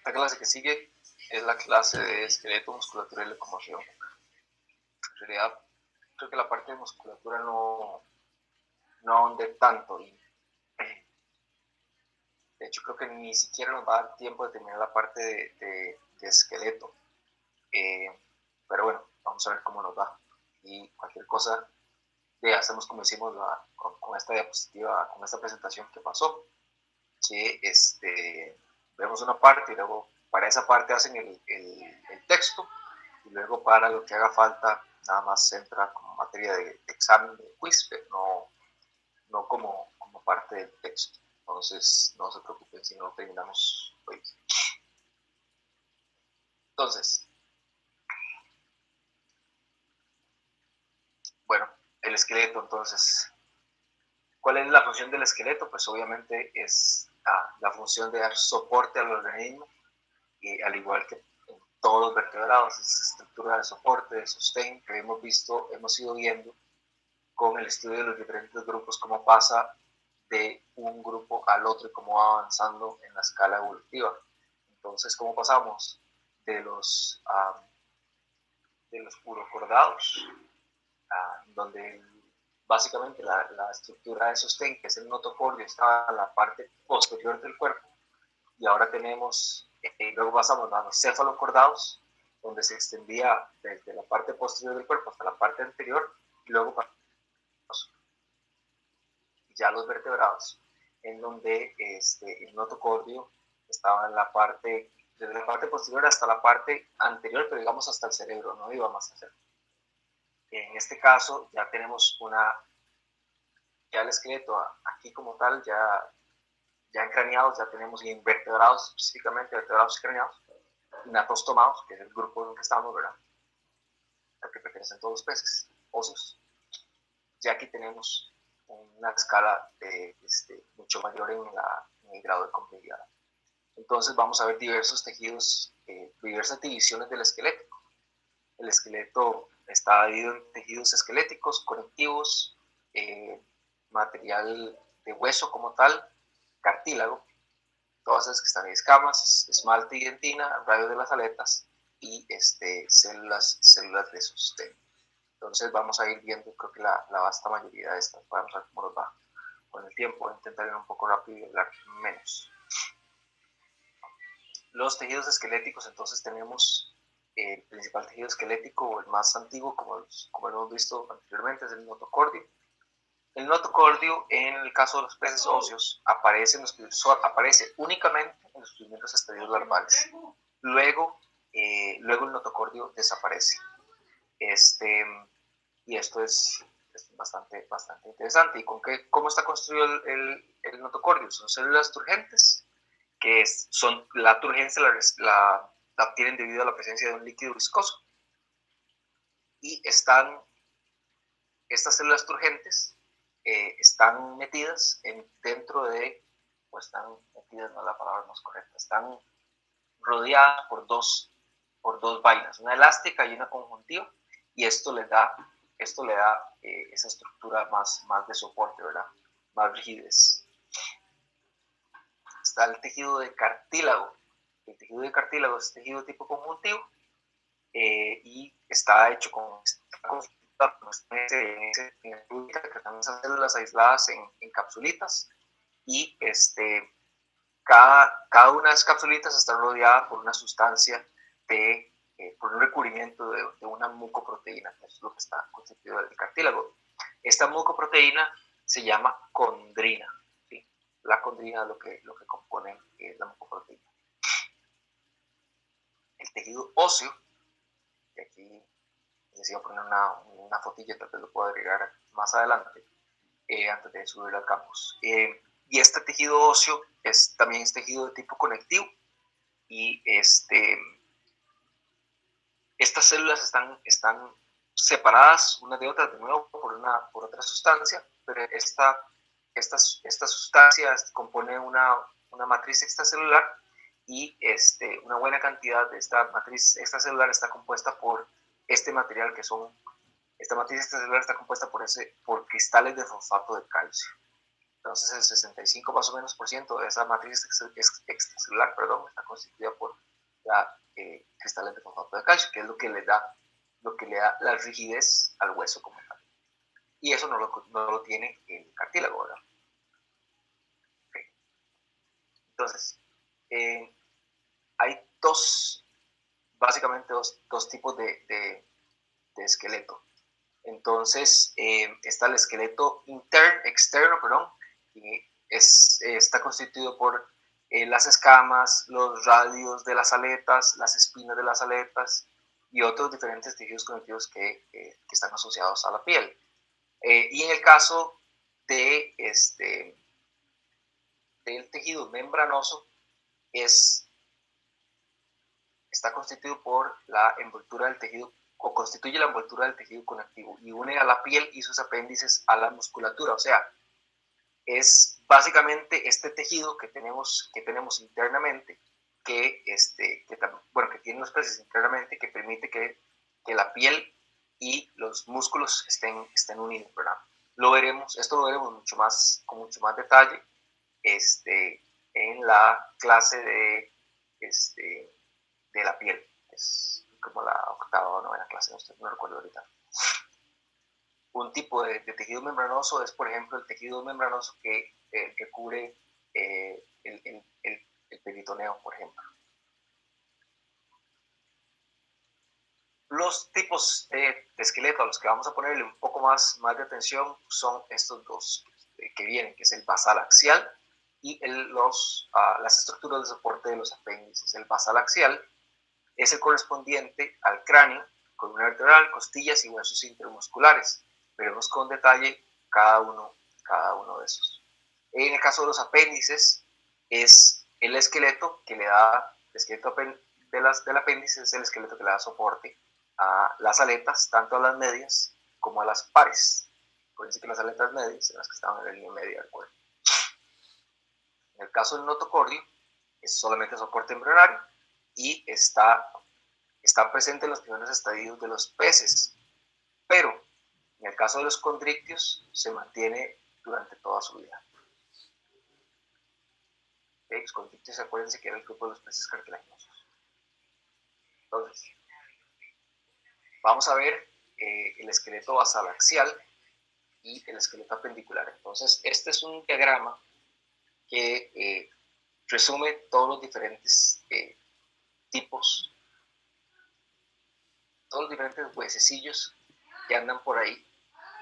La clase que sigue es la clase de esqueleto, musculatura y locomoción. En realidad, creo que la parte de musculatura no ahondé tanto. Y, de hecho, creo que ni siquiera nos va a dar tiempo de terminar la parte de esqueleto. Pero bueno, vamos a ver cómo nos va. Y cualquier cosa, hacemos como hicimos con esta diapositiva, con esta presentación que pasó, que vemos una parte y luego para esa parte hacen el texto, y luego para lo que haga falta nada más entra como materia de examen, de quiz, pero no como parte del texto. Entonces no se preocupen si no terminamos hoy. Entonces, bueno, el esqueleto. Entonces, ¿cuál es la función del esqueleto? Pues obviamente es la función de dar soporte al organismo, y al igual que en todos los vertebrados, esa estructura de soporte, de sostén que hemos ido viendo con el estudio de los diferentes grupos, cómo pasa de un grupo al otro y cómo va avanzando en la escala evolutiva. Entonces, ¿cómo pasamos de los urocordados, donde básicamente la estructura de sostén, que es el notocordio, está en la parte posterior del cuerpo, y ahora tenemos, luego pasamos a los cefalocordados, donde se extendía desde la parte posterior del cuerpo hasta la parte anterior, y luego pasamos ya los vertebrados, en donde el notocordio estaba en la parte, desde la parte posterior hasta la parte anterior, pero digamos hasta el cerebro, no iba más hacia. En este caso ya tenemos ya el esqueleto aquí como tal, ya en craneados, ya tenemos en vertebrados, específicamente vertebrados y craneados, natostomados, que es el grupo en el que estamos, ¿verdad? Al que pertenecen todos los peces óseos. Ya aquí tenemos una escala mucho mayor en el grado de complejidad. Entonces vamos a ver diversos tejidos, diversas divisiones del esqueleto. El esqueleto está dividido en tejidos esqueléticos, conectivos, material de hueso como tal, cartílago, todas esas que están en escamas, esmalte y dentina, radios de las aletas y células de sostén. Entonces vamos a ir viendo, creo que la vasta mayoría de estas, vamos a ver cómo nos va con el tiempo. Voy a intentar ir un poco rápido y hablar menos. Los tejidos esqueléticos, entonces tenemos el principal tejido esquelético, o el más antiguo, como lo hemos visto anteriormente, es el notocordio. El notocordio, en el caso de los peces óseos, aparece únicamente en los primeros estadios larvales. Luego el notocordio desaparece. Y esto es bastante interesante. ¿Y cómo está construido el notocordio? Son células turgentes, que la turgencia la obtienen debido a la presencia de un líquido viscoso. Y estas células turgentes están metidas dentro de, o están metidas, no es la palabra más correcta, están rodeadas por dos vainas, una elástica y una conjuntiva, y esto le da esa estructura más de soporte, ¿verdad? Más rigidez. Está el tejido de cartílago. El tejido de cartílago es tejido de tipo conjuntivo, y está hecho con que están esas células aisladas en capsulitas, y cada una de esas capsulitas está rodeada por una sustancia por un recubrimiento de una mucoproteína, que es lo que está constituido del cartílago. Esta mucoproteína se llama condrina, ¿sí? La condrina es lo que compone la mucoproteína. El tejido óseo, que aquí les iba a poner una fotilla, tal vez lo puedo agregar más adelante, antes de subir al campus. Y este tejido óseo también es tejido de tipo conectivo, y estas células están separadas unas de otras, de nuevo por otra sustancia, pero esta sustancia compone una matriz extracelular, y una buena cantidad de esta matriz extracelular está compuesta por este material esta matriz extracelular está compuesta por cristales de fosfato de calcio. Entonces el 65 más o menos por ciento de esa matriz extracelular, perdón, está constituida por cristales de fosfato de calcio, que es lo que le da la rigidez al hueso como tal. Y eso no lo tiene el cartílago, ¿verdad? Okay. Entonces, hay básicamente dos tipos de esqueleto. Entonces, está el esqueleto externo, perdón, que está constituido por las escamas, los radios de las aletas, las espinas de las aletas y otros diferentes tejidos conectivos que están asociados a la piel. Y en el caso del tejido membranoso, está constituido por la envoltura del tejido, o constituye la envoltura del tejido conectivo y une a la piel y sus apéndices a la musculatura. O sea, es básicamente este tejido que tenemos internamente, que tiene los peces internamente, que permite que la piel y los músculos estén unidos, ¿verdad? Esto lo veremos con mucho más detalle en la clase de la piel. Es como la octava o novena clase, no recuerdo ahorita. Un tipo de tejido membranoso es, por ejemplo, el tejido membranoso que cubre el peritoneo, por ejemplo. Los tipos de esqueleto a los que vamos a ponerle un poco más de atención son estos dos que vienen, que es el basal axial y las estructuras de soporte de los apéndices. El basal axial es el correspondiente al cráneo, columna vertebral, costillas y huesos intermusculares. Veremos con detalle cada uno de esos. En el caso de los apéndices, es el esqueleto que le da, el esqueleto del apéndice es el esqueleto que le da soporte a las aletas, tanto a las medias como a las pares. Acuérdense que las aletas medias son las que estaban en la línea media del cuerpo. En el caso del notocordio, es solamente soporte embrionario y está presente en los primeros estadios de los peces, pero en el caso de los condrictios se mantiene durante toda su vida. Los condrictios, acuérdense que era el grupo de los peces cartilaginosos. Entonces, vamos a ver el esqueleto basal axial y el esqueleto apendicular. Entonces, este es un diagrama que resume todos los diferentes tipos, todos los diferentes huesecillos que andan por ahí.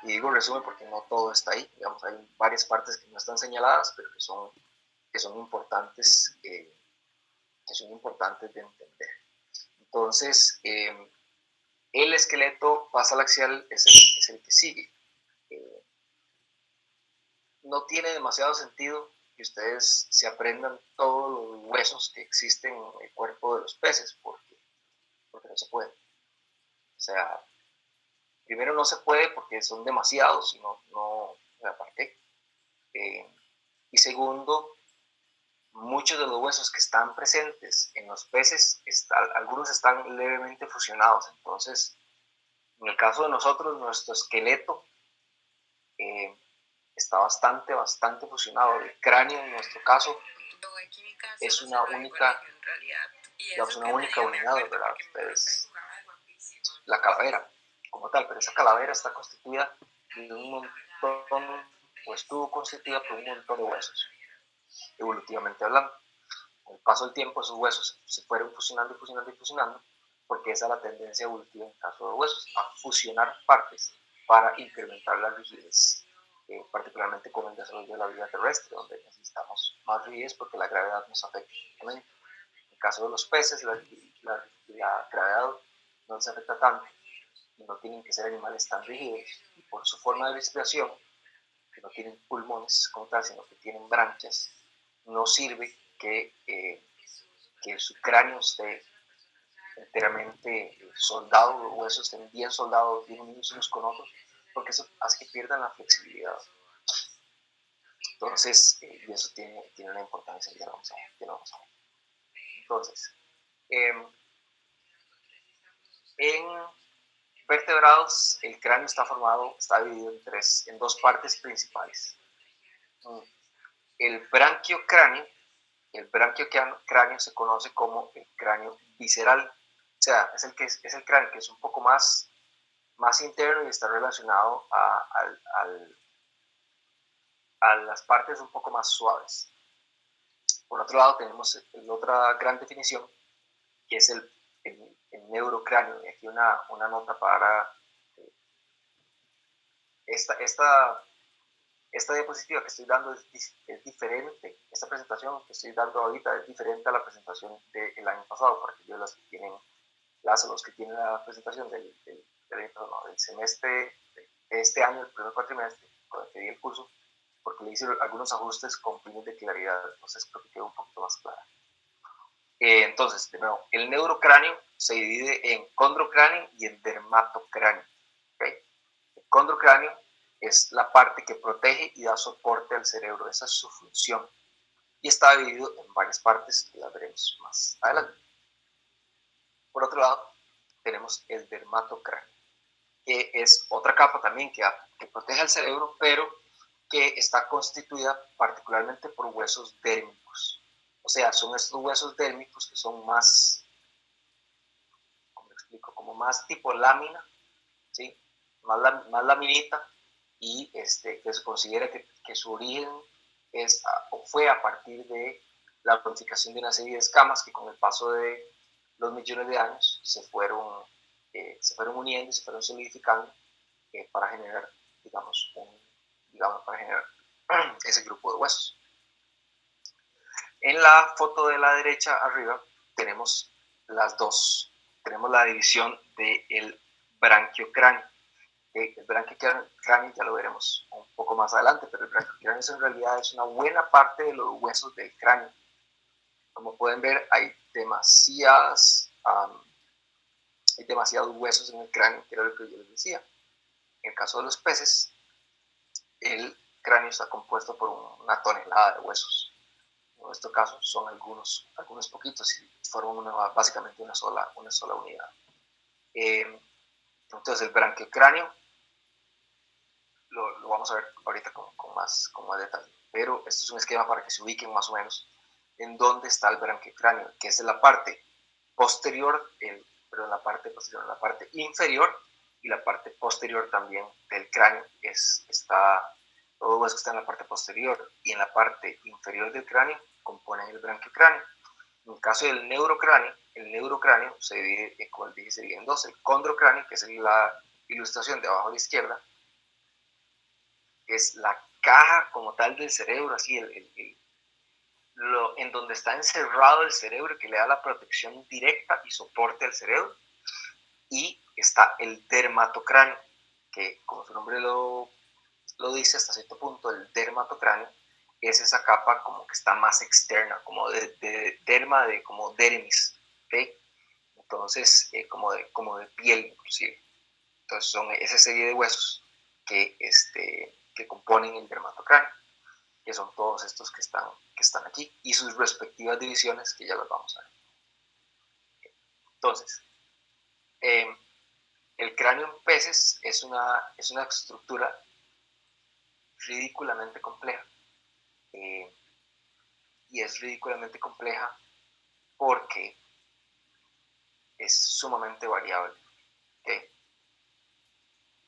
Y digo resumen porque no todo está ahí. Digamos, hay varias partes que no están señaladas, pero que son importantes de entender. Entonces, el esqueleto basal axial es el que sigue. No tiene demasiado sentido que ustedes se aprendan todos los huesos que existen en el cuerpo de los peces, porque no se puede. O sea, primero no se puede porque son demasiados y no aparte. Y segundo, muchos de los huesos que están presentes en los peces, algunos están levemente fusionados. Entonces, en el caso de nosotros, nuestro esqueleto está bastante fusionado. El cráneo, en nuestro caso, es una única unidad, ¿verdad? Es la calavera como tal, pero esa calavera está constituida de un montón, o estuvo constituida por un montón de huesos, evolutivamente hablando. Con el paso del tiempo, esos huesos se fueron fusionando, porque esa es la tendencia evolutiva en el caso de huesos, a fusionar partes para incrementar la rigidez, particularmente con el desarrollo de la vida terrestre, donde necesitamos más rigidez porque la gravedad nos afecta. En el caso de los peces, la gravedad no les afecta tanto y no tienen que ser animales tan rígidos, y por su forma de respiración, que no tienen pulmones como tal, sino que tienen branquias, no sirve que su cráneo esté enteramente soldado, los huesos estén bien soldados, bien unidos unos con otros, porque eso hace que pierdan la flexibilidad. Entonces, y eso tiene una importancia que no vamos a ver. Entonces, en vertebrados, el cráneo está dividido en dos partes principales. El branquiocráneo, se conoce como el cráneo visceral. O sea, es el cráneo que es un poco más interno y está relacionado a las partes un poco más suaves. Por otro lado, tenemos la otra gran definición, que es el neurocráneo. Y aquí una nota para esta diapositiva que estoy dando es diferente. Esta presentación que estoy dando ahorita es diferente a la presentación del año pasado, porque yo los que tienen la presentación del semestre de este año, el primer cuatrimestre, con el que di el curso, porque le hice algunos ajustes con fines de claridad, entonces creo que quedó un poquito más clara. Entonces, de nuevo, el neurocráneo se divide en condrocráneo y en dermatocráneo. ¿Okay? El condrocráneo es la parte que protege y da soporte al cerebro, esa es su función. Y está dividido en varias partes que las veremos más adelante. Por otro lado, tenemos el dermatocráneo, que es otra capa también que protege al cerebro, pero que está constituida particularmente por huesos dérmicos. O sea, son estos huesos dérmicos que son más, ¿cómo lo explico? Como más tipo lámina, ¿sí? Más laminita, y que se considera que su origen fue a partir de la modificación de una serie de escamas que con el paso de los millones de años se fueron uniendo y se fueron solidificando para generar, para generar ese grupo de huesos. En la foto de la derecha arriba tenemos las dos. Tenemos la división del branquiocráneo. El branquiocráneo ya lo veremos un poco más adelante, pero el branquiocráneo en realidad es una buena parte de los huesos del cráneo. Como pueden ver, hay demasiados huesos en el cráneo, que era lo que yo les decía. En el caso de los peces, el cráneo está compuesto por una tonelada de huesos. En nuestro caso son algunos poquitos y forman básicamente una sola unidad. Entonces el branquiocráneo lo vamos a ver ahorita con más detalle, pero esto es un esquema para que se ubiquen más o menos en dónde está el branquiocráneo, que es en la parte posterior, la parte inferior y la parte posterior también del cráneo todo los huesos que están en la parte posterior y en la parte inferior del cráneo componen el branquiocráneo. En el caso del neurocráneo, el neurocráneo se divide, como dije, se divide en dos: el condrocráneo, que es la ilustración de abajo a la izquierda, es la caja como tal del cerebro, así en donde está encerrado el cerebro, que le da la protección directa y soporte al cerebro. Y está el dermatocráneo, que como su nombre lo dice hasta cierto punto, el dermatocráneo es esa capa como que está más externa, como de derma, como dermis, ¿okay? Entonces como de piel inclusive. Entonces son esa serie de huesos que componen el dermatocráneo, que son todos estos que están aquí, y sus respectivas divisiones, que ya las vamos a ver. Entonces, el cráneo en peces es una estructura ridículamente compleja. Y es ridículamente compleja porque es sumamente variable. ¿Okay?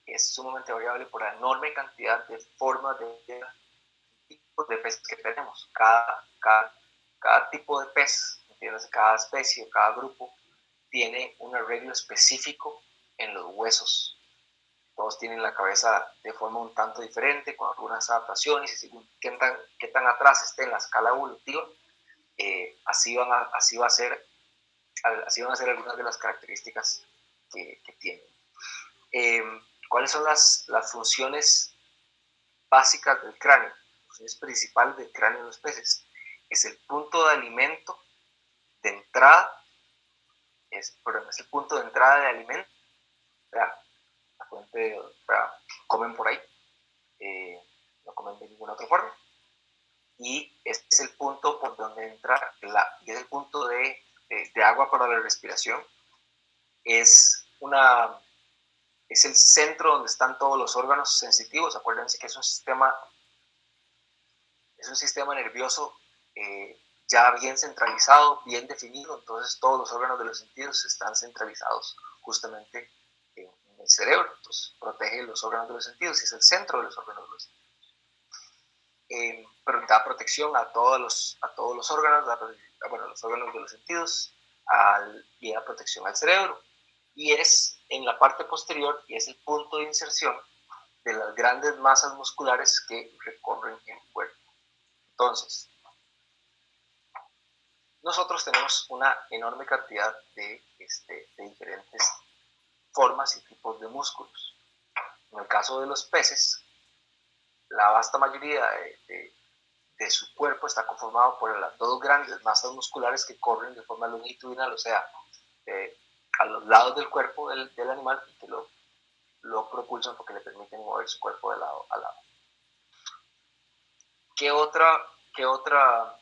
Es sumamente variable por la enorme cantidad de formas de tipos de peces que tenemos. Cada tipo de pez, ¿entiendes? Cada especie o cada grupo tiene un arreglo específico en los huesos. Todos tienen la cabeza de forma un tanto diferente, con algunas adaptaciones, y según qué tan atrás esté en la escala evolutiva, así van a ser algunas de las características que tienen. ¿Cuáles son las funciones básicas del cráneo? Las funciones principales del cráneo de los peces es el punto de alimento de entrada, es el punto de entrada de alimento, la fuente, comen por ahí, no comen de ninguna otra forma, y este es el punto por donde entra, y es el punto de agua para la respiración. Es el centro donde están todos los órganos sensitivos. Acuérdense que es un sistema es un sistema nervioso ya bien centralizado, bien definido, entonces todos los órganos de los sentidos están centralizados justamente en el cerebro, entonces protege los órganos de los sentidos y es el centro de los órganos de los sentidos. Pero da protección a todos los órganos, los órganos de los sentidos y da protección al cerebro. Y es en la parte posterior y es el punto de inserción de las grandes masas musculares que recorren el cuerpo. Entonces, nosotros tenemos una enorme cantidad de diferentes formas y tipos de músculos. En el caso de los peces, la vasta mayoría de su cuerpo está conformado por las dos grandes masas musculares que corren de forma longitudinal, o sea, a los lados del cuerpo del animal y que lo propulsan porque le permiten mover su cuerpo de lado a lado. ¿Qué otra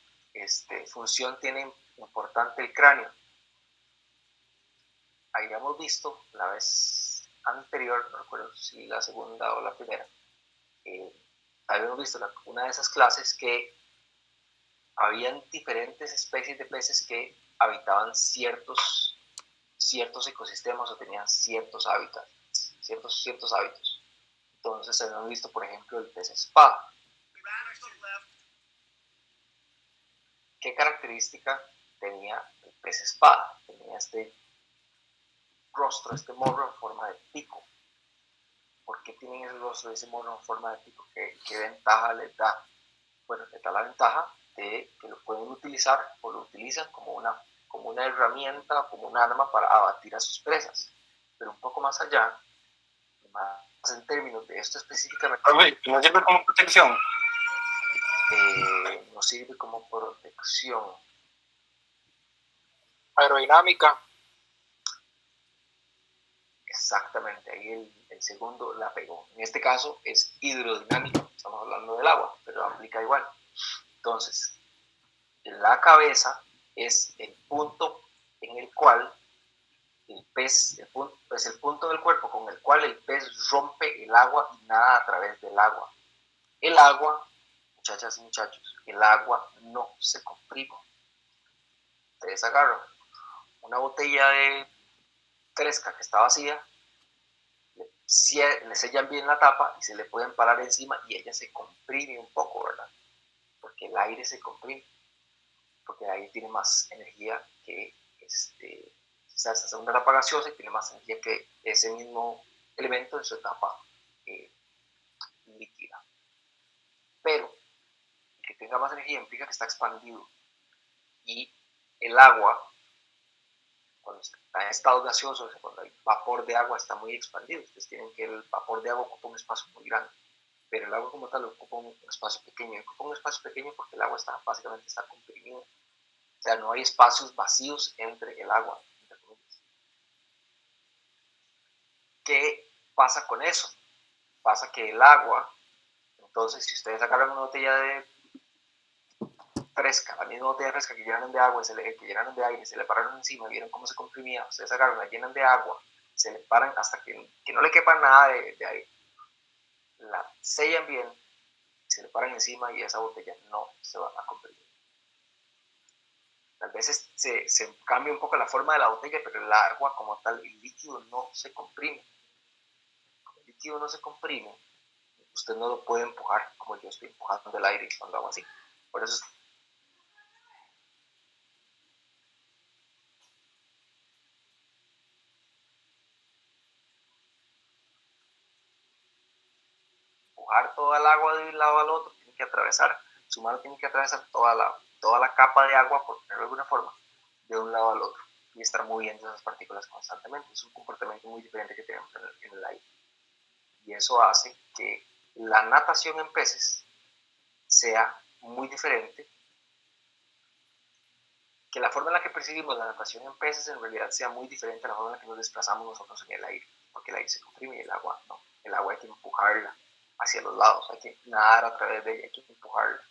función tiene importante el cráneo? Habíamos visto la vez anterior, no recuerdo si la segunda o la primera, habíamos visto una de esas clases que habían diferentes especies de peces que habitaban ciertos ecosistemas o tenían ciertos hábitats, ciertos hábitos. Entonces habíamos visto, por ejemplo, el pez espada. ¿Qué característica tenía el pez espada? Tenía este rostro, este morro en forma de pico. ¿Por qué tienen ese rostro, ese morro en forma de pico? ¿Qué ventaja les da? Bueno, les da la ventaja de que lo pueden utilizar o lo utilizan como una herramienta, como un arma para abatir a sus presas. Pero un poco más allá, más en términos de esto específicamente, ¿no sirve como protección? No sirve como protección. Aerodinámica. Exactamente, ahí el segundo la pegó. En este caso es hidrodinámica, estamos hablando del agua, pero aplica igual. Entonces, la cabeza es el punto en el cual el pez, el punto del cuerpo con el cual el pez rompe el agua y nada a través del agua. El agua, muchachas y muchachos, el agua no se comprime. Ustedes agarran una botella de fresca que está vacía, le sellan bien la tapa y se le pueden parar encima y ella se comprime un poco, ¿verdad? Porque el aire se comprime, porque el aire tiene más energía que esta segunda etapa gaseosa y tiene más energía que ese mismo elemento en su etapa líquida. Pero que tenga más energía implica que está expandido y el agua, cuando está en estado gaseoso, cuando hay vapor de agua, está muy expandido. Ustedes tienen que el vapor de agua ocupa un espacio muy grande, pero el agua como tal ocupa un espacio pequeño. Ocupa un espacio pequeño porque el agua básicamente está comprimida. O sea, no hay espacios vacíos entre el agua. ¿Qué pasa con eso? Pasa que el agua, entonces, si ustedes agarran una botella de fresca, la misma botella fresca que llenaron de agua, que llenaron de aire, se le pararon encima, vieron cómo se comprimía, ustedes agarran, la llenan de agua, se le paran hasta que no le quepa nada de aire, la sellan bien, se le paran encima y esa botella no se va a comprimir. A veces se cambia un poco la forma de la botella, pero el agua como tal, el líquido no se comprime. Como el líquido no se comprime, usted no lo puede empujar como yo estoy empujando el aire cuando hago así. Por eso empujar toda el agua de un lado al otro, tiene que atravesar, su mano tiene que atravesar toda la capa de agua, por ponerlo de alguna forma, de un lado al otro y estar moviendo esas partículas constantemente. Es un comportamiento muy diferente que tenemos en el aire. Y eso hace que la natación en peces sea muy diferente, que la forma en la que percibimos la natación en peces en realidad sea muy diferente a la forma en la que nos desplazamos nosotros en el aire, porque el aire se comprime y el agua no. El agua hay que empujarla hacia los lados, hay que nadar a través de ella, hay que empujarla.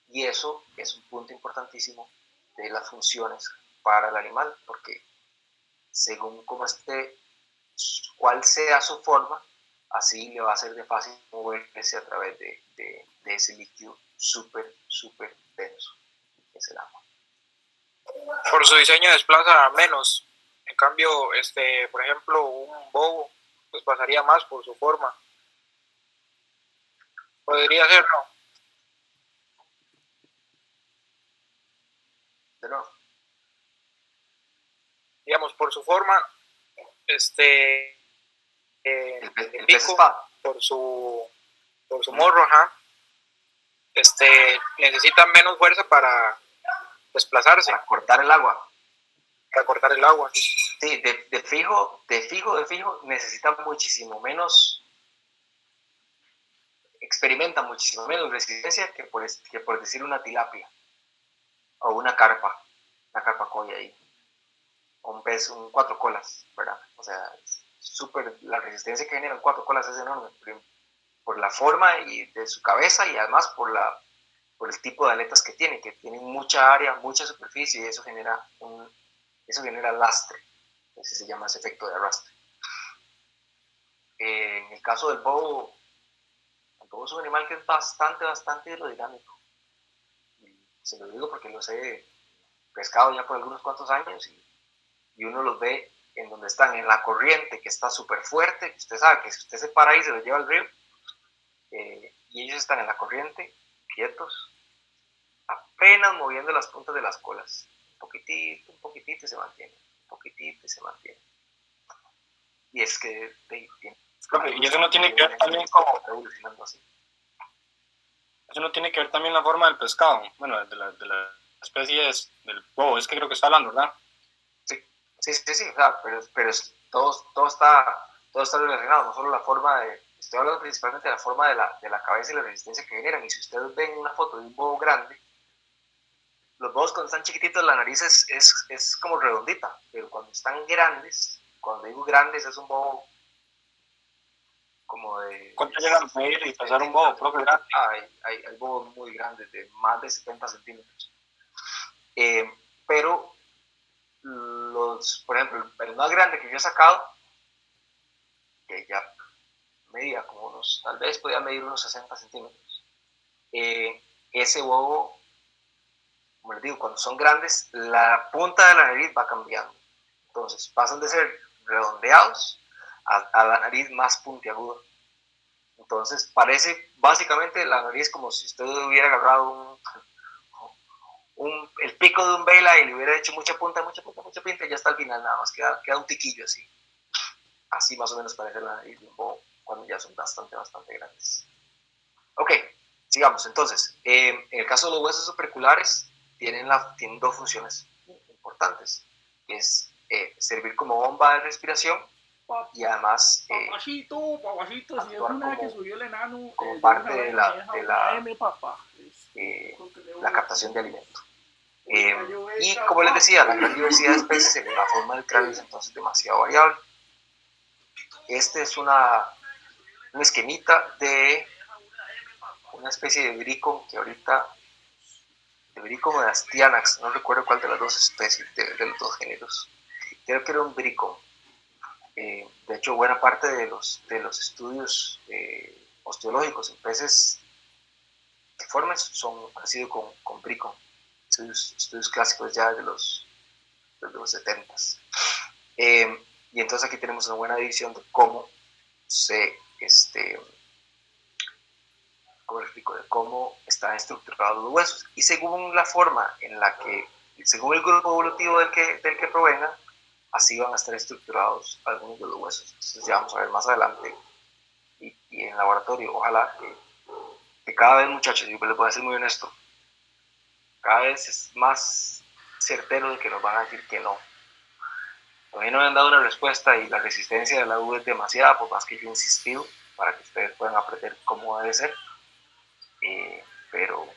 Y eso es un punto importantísimo de las funciones para el animal, porque según cómo esté, cuál sea su forma, así le va a ser de fácil moverse a través de ese líquido súper, súper denso, es el agua. Por su diseño desplaza menos. En cambio, por ejemplo, un bobo pues pasaría más por su forma. Podría ser, ¿no? ¿De nuevo? Digamos, por su forma, El el pez pico, espada. por su morro, ajá, necesita menos fuerza para desplazarse, Para cortar el agua. para cortar el agua. Sí, de fijo necesita muchísimo menos, experimenta muchísimo menos resistencia que por decir una tilapia o una carpa coya ahí, o un pez, un cuatro colas, ¿verdad? O sea, la resistencia que generan cuatro colas es enorme por la forma y de su cabeza y además por el tipo de aletas que tienen mucha área, mucha superficie y eso genera lastre, ese se llama ese efecto de arrastre. En el caso del bobo, el bobo es un animal que es bastante hidrodinámico. Y se lo digo porque los he pescado ya por algunos cuantos años y uno los ve en donde están, en la corriente que está súper fuerte, que usted sabe que si usted se para ahí se los lleva al río, y ellos están en la corriente, quietos, apenas moviendo las puntas de las colas, un poquitito y se mantiene, un poquitito y se mantiene. Y es que Y eso no tiene que ver también como... evolucionando así. Eso no tiene que ver también la forma del pescado, bueno, de la especie del bobo, es que creo que está hablando, ¿verdad? Sí, o sea, pero todo está relacionado, no solo la forma estoy hablando principalmente de la forma de la cabeza y la resistencia que generan, y si ustedes ven una foto de un bobo grande, los bobos cuando están chiquititos la nariz es como redondita, pero cuando están grandes, cuando digo grandes es un bobo como de... ¿Cuánto llegan a medir y pesar un bobo propio grande? Hay bobos muy grandes, de más de 70 centímetros. Pero por ejemplo, el más grande que yo he sacado, que ya medía como tal vez podía medir unos 60 centímetros. Ese bobo, como les digo, cuando son grandes, la punta de la nariz va cambiando. Entonces, pasan de ser redondeados a la nariz más puntiaguda. Entonces, parece básicamente la nariz como si usted hubiera agarrado el pico de un vela y le hubiera hecho mucha punta, y ya hasta el final nada más queda un tiquillo así. Así más o menos parece la nariz de un bobo cuando ya son bastante grandes. Ok, sigamos. Entonces, en el caso de los huesos operculares, tienen dos funciones importantes, que es servir como bomba de respiración y además papachito, si es una vez que subió el enano, como parte de la captación de alimento. Y como les decía, la gran diversidad de especies en la forma del cráneo es entonces demasiado variable. Este es un esquemita de una especie de bricón que ahorita, de bricón o de astianax, no recuerdo cuál de las dos especies, de los dos géneros. Creo que era un bricón. De hecho, buena parte de los estudios osteológicos en peces deformes han sido con bricón. Estudios clásicos ya de los 70s. Y entonces aquí tenemos una buena división de cómo se, ¿cómo le explico? De cómo están estructurados los huesos. Y según la forma en la que, según el grupo evolutivo del que provengan, así van a estar estructurados algunos de los huesos. Entonces ya vamos a ver más adelante y en laboratorio, ojalá que cada vez, muchachos, yo les voy a ser muy honesto, cada vez es más certero de que nos van a decir que no. Todavía no me han dado una respuesta y la resistencia de la U es demasiada, por más que yo he insistido para que ustedes puedan aprender cómo debe ser. Pero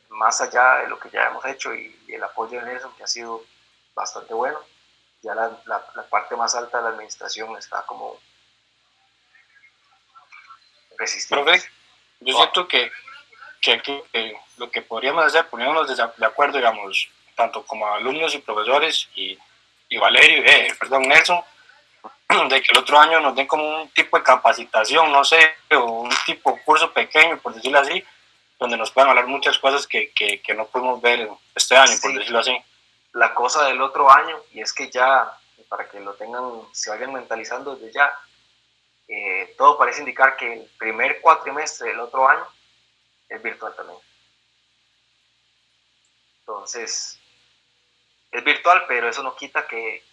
más allá de lo que ya hemos hecho y el apoyo de Nelson, que ha sido bastante bueno, ya la parte más alta de la administración está como resistiendo. Profe, yo siento que lo que podríamos hacer, poniéndonos de acuerdo, digamos, tanto como alumnos y profesores y Valerio, Nelson, de que el otro año nos den como un tipo de capacitación, no sé, o un tipo de curso pequeño, por decirlo así, donde nos puedan hablar muchas cosas que no pudimos ver este año, por Sí, decirlo así. la cosa del otro año, y es que ya, para que lo tengan, se vayan mentalizando desde ya, todo parece indicar que el primer cuatrimestre del otro año es virtual también. Entonces, es virtual, pero eso no quita que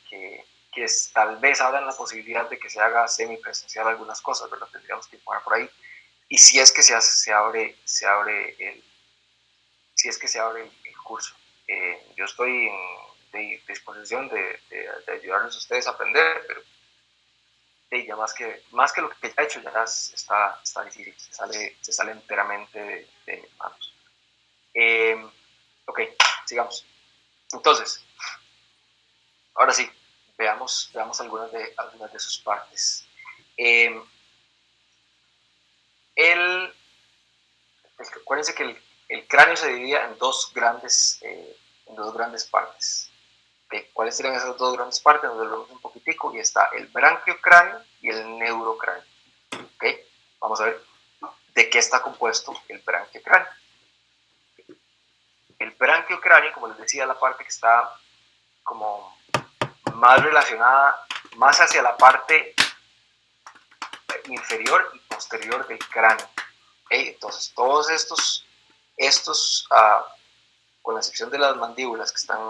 tal vez abran la posibilidad de que se haga semipresencial algunas cosas, ¿verdad? Tendríamos que poner por ahí. Y si es que se abre el curso. Yo estoy en disposición de ayudarles a ustedes a aprender, pero ya más que lo que ya he hecho, ya está difícil, se sale enteramente de mis manos. Ok, sigamos. Entonces, ahora sí, veamos algunas de sus partes. Acuérdense que el cráneo se dividía en dos grandes partes. ¿Cuáles serían esas dos grandes partes? Nos vemos un poquitico y está el branquiocráneo y el neurocráneo. ¿Okay? Vamos a ver de qué está compuesto el branquiocráneo. El branquiocráneo, como les decía, la parte que está como más relacionada, más hacia la parte inferior y posterior del cráneo. ¿Okay? Entonces, todos estos con la excepción de las mandíbulas que están,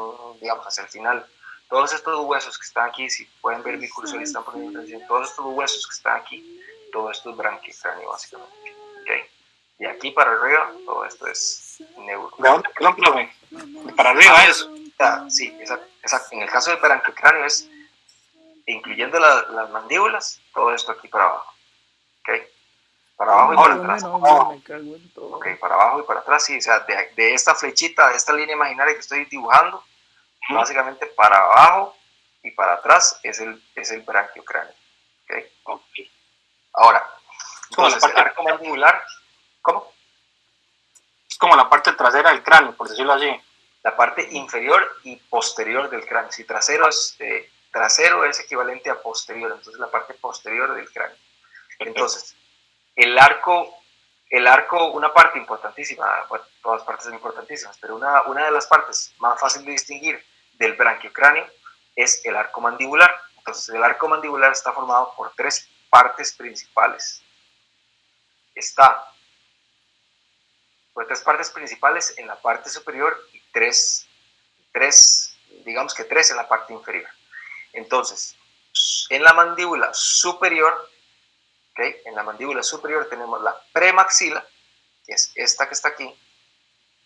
digamos, hacia el final, todos estos huesos que están aquí, si pueden ver mi cursor y están poniendo atención, todos estos huesos que están aquí, todo esto es branquiocráneo básicamente. ¿Okay? De aquí para arriba, todo esto es neurocráneo. ¿De dónde, profe? Para arriba es. Sí, exacto. En el caso del branquiocráneo es, incluyendo las mandíbulas, todo esto aquí para abajo. ¿Okay? Para abajo y para atrás. Ok, para abajo y para atrás, sí. O sea, de esta flechita, de esta línea imaginaria que estoy dibujando, básicamente para abajo y para atrás es el branquiocráneo. ¿Okay? Okay. Ahora, entonces el arco mandibular, ¿cómo? Es como la parte trasera del cráneo, por decirlo así. La parte inferior y posterior del cráneo. Si trasero es equivalente a posterior, entonces la parte posterior del cráneo. Entonces, el arco, una parte importantísima, bueno, todas partes son importantísimas, pero una de las partes más fácil de distinguir del branquiocráneo es el arco mandibular. Entonces, el arco mandibular está formado por tres partes principales. Por tres partes principales en la parte superior y digamos que tres en la parte inferior. Entonces, en la mandíbula superior, ¿okay? En la mandíbula superior tenemos la premaxila, que es esta que está aquí.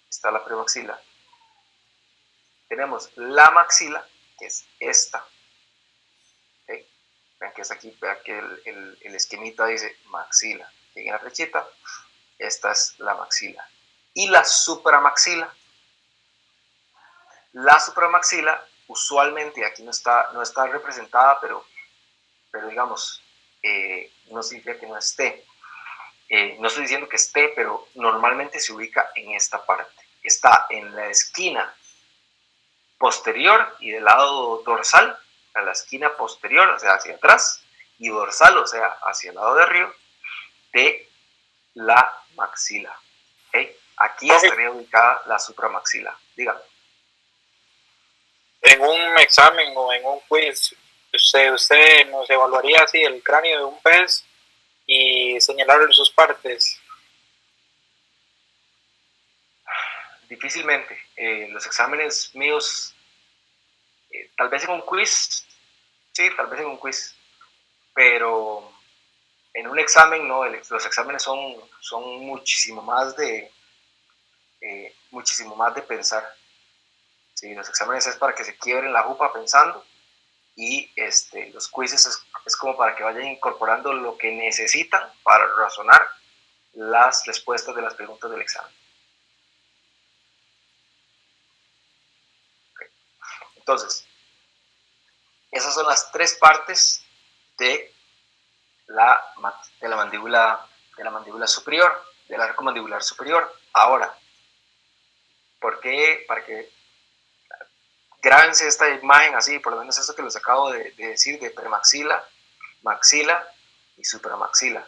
Está la premaxila. Tenemos la maxila, que es esta. ¿Okay? Vean que está aquí, vean que el esquemita dice maxila. Sigue la flechita. Esta es la maxila. Y la supramaxila. La supramaxila, usualmente, aquí no está representada, pero digamos, no significa que no esté. No estoy diciendo que esté, pero normalmente se ubica en esta parte. Está en la esquina posterior y del lado dorsal, a la esquina posterior, o sea, hacia atrás, y dorsal, o sea, hacia el lado de arriba, de la maxila. ¿Okay? Aquí estaría ubicada la supramaxila. Dígame. En un examen o en un quiz, usted nos evaluaría así el cráneo de un pez y señalarle sus partes. Difícilmente. Los exámenes míos, tal vez en un quiz, sí, tal vez en un quiz, pero en un examen no, los exámenes son muchísimo más de pensar. Sí, los exámenes es para que se quiebren la jupa pensando y los quizzes es como para que vayan incorporando lo que necesitan para razonar las respuestas de las preguntas del examen. Okay. Entonces, esas son las tres partes de la mandíbula superior, del arco mandibular superior. Ahora, ¿por qué? Para que grábense esta imagen así, por lo menos esto que les acabo de decir, de premaxila, maxila y supramaxila.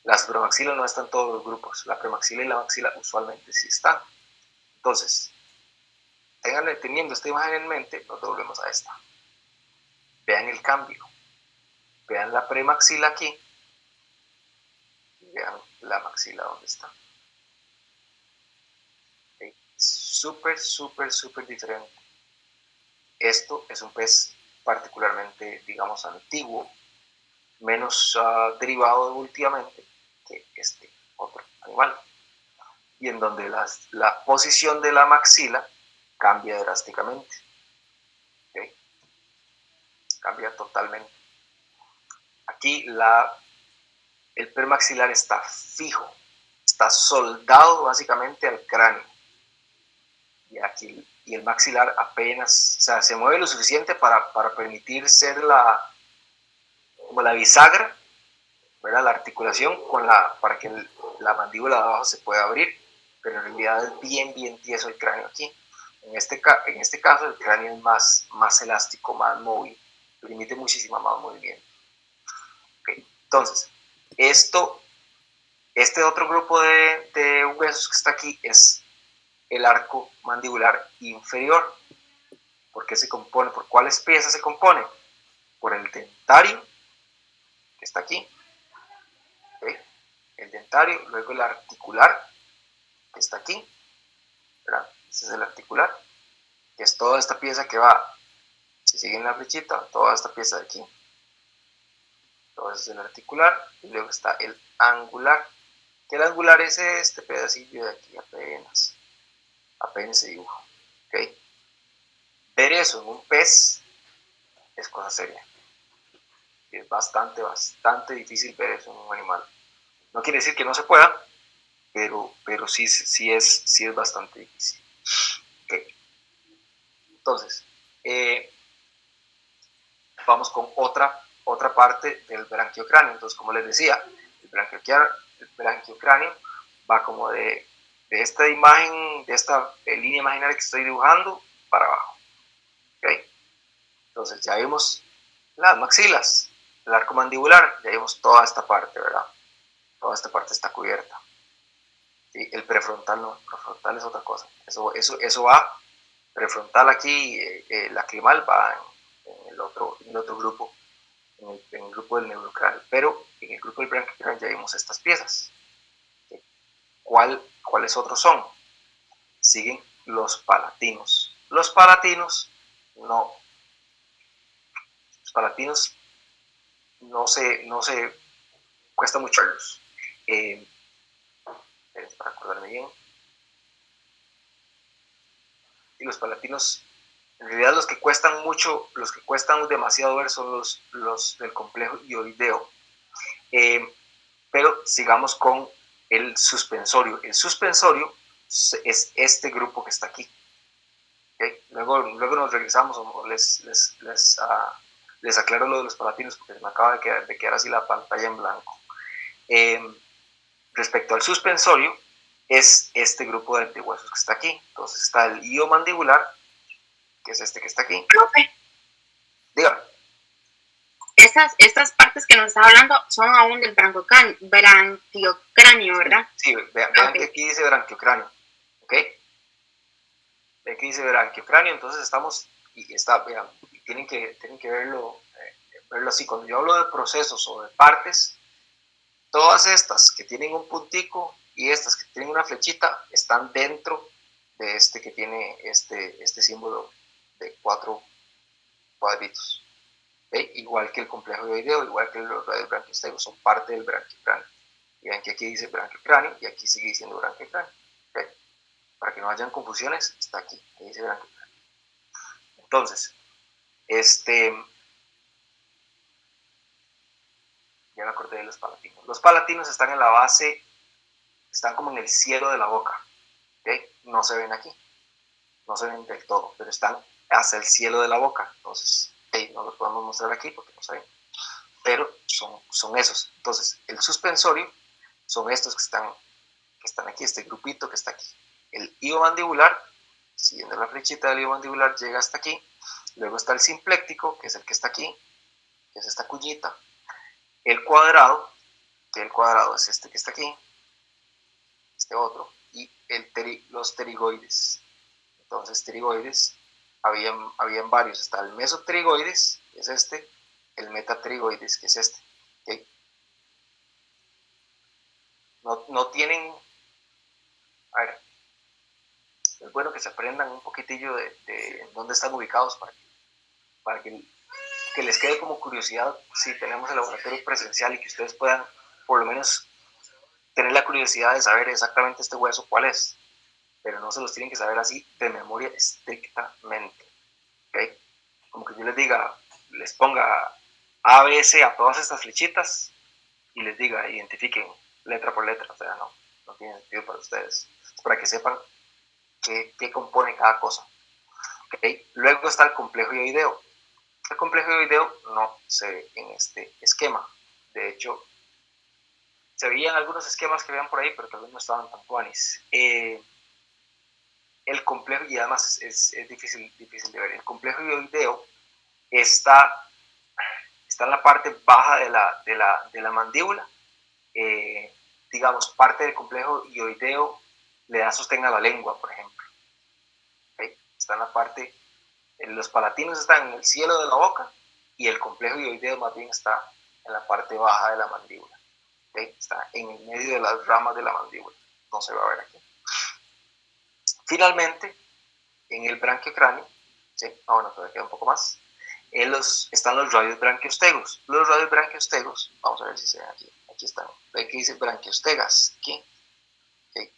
La supramaxila no está en todos los grupos. La premaxila y la maxila usualmente sí están. Entonces, teniendo esta imagen en mente, nos volvemos a esta. Vean el cambio. Vean la premaxila aquí. Y vean la maxila donde está. ¿Okay? Súper, súper, súper diferente. Esto es un pez particularmente, digamos, antiguo, menos derivado evolutivamente que este otro animal. Y en donde la posición de la maxila cambia drásticamente. ¿Okay? Cambia totalmente. Aquí el premaxilar está fijo, está soldado básicamente al cráneo. Y el maxilar apenas, o sea, se mueve lo suficiente para permitir ser como la bisagra, ¿verdad? La articulación para que la mandíbula de abajo se pueda abrir, pero en realidad es bien, bien tieso el cráneo aquí. En este caso el cráneo es más elástico, más móvil, permite muchísimo más movimiento. Okay. Entonces, este otro grupo de huesos que está aquí es el arco mandibular inferior. ¿Por qué se compone? ¿Por cuáles piezas se compone? Por el dentario, que está aquí, ¿okay? El dentario, luego el articular, que está aquí, ¿verdad? Este es el articular, que es toda esta pieza que va, si siguen la flechita, toda esta pieza de aquí. Entonces es el articular, y luego está el angular, que el angular es este pedacillo de aquí, apenas se dibuja, ¿ok? Ver eso en un pez es cosa seria. Es bastante, bastante difícil ver eso en un animal. No quiere decir que no se pueda, pero sí es bastante difícil. Okay. Entonces, vamos con otra parte del branquiocráneo. Entonces, como les decía, el branquiocráneo va como de esta imagen, de esta línea imaginaria que estoy dibujando, para abajo. ¿Okay? Entonces, ya vimos las maxilas, el arco mandibular, ya vimos toda esta parte, ¿verdad? Toda esta parte está cubierta. ¿Sí? El prefrontal no, el prefrontal es otra cosa. Eso va, prefrontal aquí, lacrimal va en el otro grupo, en el grupo del neurocráneo. Pero en el grupo del branquiocráneo ya vimos estas piezas. ¿Sí? ¿Cuáles otros son? Siguen los palatinos. Los palatinos no se cuesta mucho verlos. Para acordarme bien. Y los palatinos, en realidad los que cuestan mucho, los que cuestan demasiado ver son los del complejo hioideo. Pero sigamos con el suspensorio. El suspensorio es este grupo que está aquí. ¿Okay? Luego nos regresamos o les aclaro lo de los palatinos porque me acaba de quedar así la pantalla en blanco. Respecto al suspensorio, es este grupo de huesos que está aquí. Entonces está el hilo mandibular, que es este que está aquí. Profe, Dígame. estas partes que nos está hablando son aún del branquiocráneo, ¿verdad? Sí, vean Okay. que aquí dice branquiocráneo. ¿Ok? Vean que dice branquiocráneo, entonces estamos, vean, tienen que verlo así. Cuando yo hablo de procesos o de partes, todas estas que tienen un puntico y estas que tienen una flechita están dentro de este que tiene este símbolo de 4 cuadritos. ¿Okay? Igual que el complejo hioideo, igual que los radiobranquiostegos, son parte del branquiocráneo. Y ven que aquí dice branquiocráneo y aquí sigue diciendo branquiocráneo. ¿Okay? Para que no hayan confusiones, está aquí, que dice branquiocráneo. Entonces, ya me acordé de los palatinos. Los palatinos están en la base, están como en el cielo de la boca. ¿Okay? No se ven aquí, no se ven del todo, pero están hacia el cielo de la boca. Entonces, no los podemos mostrar aquí porque no se ven, pero son esos. Entonces, el suspensorio son estos que están aquí, este grupito que está aquí. El hilo mandibular, siguiendo la flechita del hilo mandibular, llega hasta aquí. Luego está el simpléctico, que es el que está aquí, que es esta cuñita. El cuadrado, que el cuadrado es este que está aquí, este otro, y los pterigoides. Entonces, pterigoides, habían varios. Está el mesopterigoides, que es este, el metapterigoides, que es este. ¿Okay? No tienen... A ver, es bueno que se aprendan un poquitillo de dónde están ubicados para que les quede como curiosidad si tenemos el laboratorio presencial y que ustedes puedan por lo menos tener la curiosidad de saber exactamente este hueso cuál es, pero no se los tienen que saber así de memoria estrictamente, ¿okay? Como que yo les diga, les ponga A, B, C a todas estas flechitas y les diga, identifiquen letra por letra, o sea, no tiene sentido para ustedes, es para que sepan qué compone cada cosa, ¿okay? Luego está el complejo ioideo. El complejo ioideo no se ve en este esquema, de hecho, se veían algunos esquemas que vean por ahí, pero tal vez no estaban tan tuanis. El complejo, y además es difícil de ver, el complejo ioideo está en la parte baja de la mandíbula. Digamos, parte del complejo ioideo le da sostén a la lengua, por ejemplo. ¿Okay? Está en la parte, los palatinos están en el cielo de la boca y el complejo ioideo más bien está en la parte baja de la mandíbula. ¿Okay? Está en el medio de las ramas de la mandíbula. No se va a ver aquí. Finalmente, en el branquiocráneo, ¿sí? Bueno, todavía queda un poco más, están los radios branquiostegos. Los radios branquiostegos, vamos a ver si se ven aquí. Aquí están. Ve que dice branquiostegas. Aquí. ¿Okay?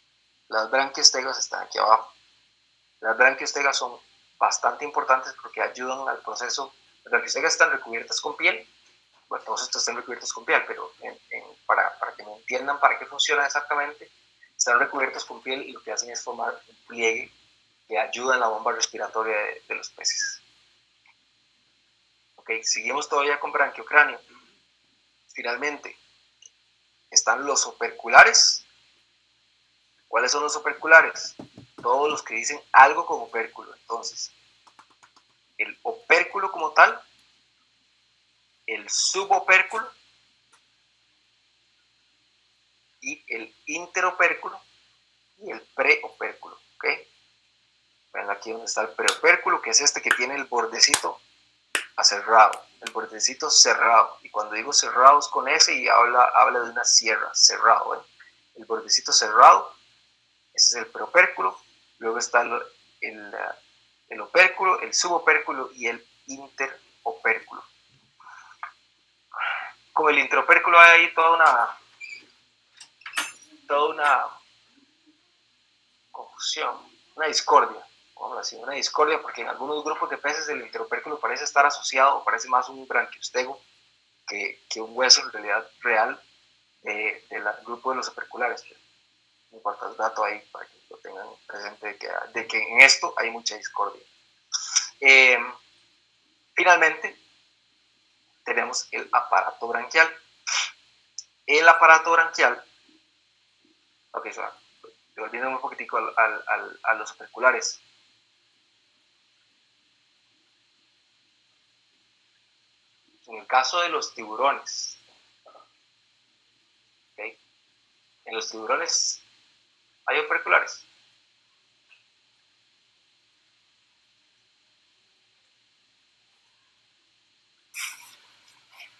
Las branquiostegas están aquí abajo. Las branquiostegas son bastante importantes porque ayudan al proceso. Las branquiostegas están recubiertas con piel. Bueno, todos estos están recubiertos con piel, pero para que me entiendan para qué funciona exactamente, están recubiertos con piel y lo que hacen es formar un pliegue que ayuda en la bomba respiratoria de los peces. Ok, seguimos todavía con branquiocráneo. Finalmente, están los operculares. ¿Cuáles son los operculares? Todos los que dicen algo con opérculo. Entonces, el opérculo como tal, el subopérculo y el interopérculo y el preopérculo. ¿Ok? Ven aquí donde está el preopérculo, que es este que tiene el bordecito cerrado, el bordecito cerrado. Y cuando digo cerrado es con S y habla de una sierra, cerrado. ¿Eh? El bordecito cerrado, ese es el preopérculo. Luego está el opérculo, el subopérculo y el interopérculo. Con el interopérculo hay ahí toda una confusión, una discordia. Así, una discordia porque en algunos grupos de peces el interopérculo parece estar asociado o parece más un branquiostego que un hueso en realidad real del grupo de los operculares. No importa el dato ahí para que lo tengan presente de que en esto hay mucha discordia. Finalmente tenemos el aparato branquial. El aparato branquial, ok, volviendo un poquitico a los operculares. En el caso de los tiburones, ¿okay? En los tiburones hay operculares.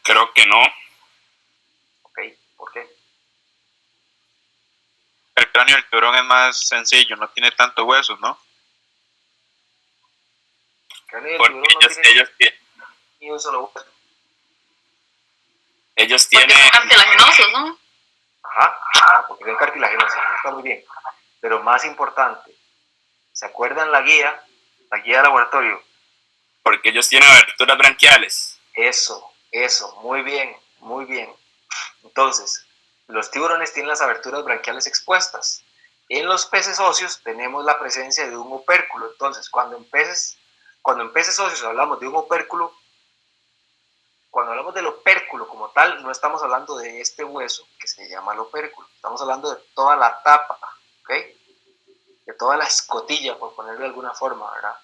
Creo que no. Ok, ¿por qué? El cráneo del tiburón es más sencillo, no tiene tantos huesos, ¿no? El cráneo del Porque tiburón no tiene ni un solo hueso. Ellos Porque tienen... son cartilaginosos, ¿no? Ajá, porque son cartilaginosos, eso está muy bien. Pero más importante, ¿se acuerdan la guía de laboratorio? Porque ellos tienen aberturas branquiales. Eso, muy bien, muy bien. Entonces, los tiburones tienen las aberturas branquiales expuestas. En los peces óseos tenemos la presencia de un opérculo. Entonces, cuando en peces óseos hablamos de un opérculo, cuando hablamos del opérculo como tal, no estamos hablando de este hueso que se llama el opérculo. Estamos hablando de toda la tapa, ¿ok? De toda la escotilla, por ponerlo de alguna forma, ¿verdad?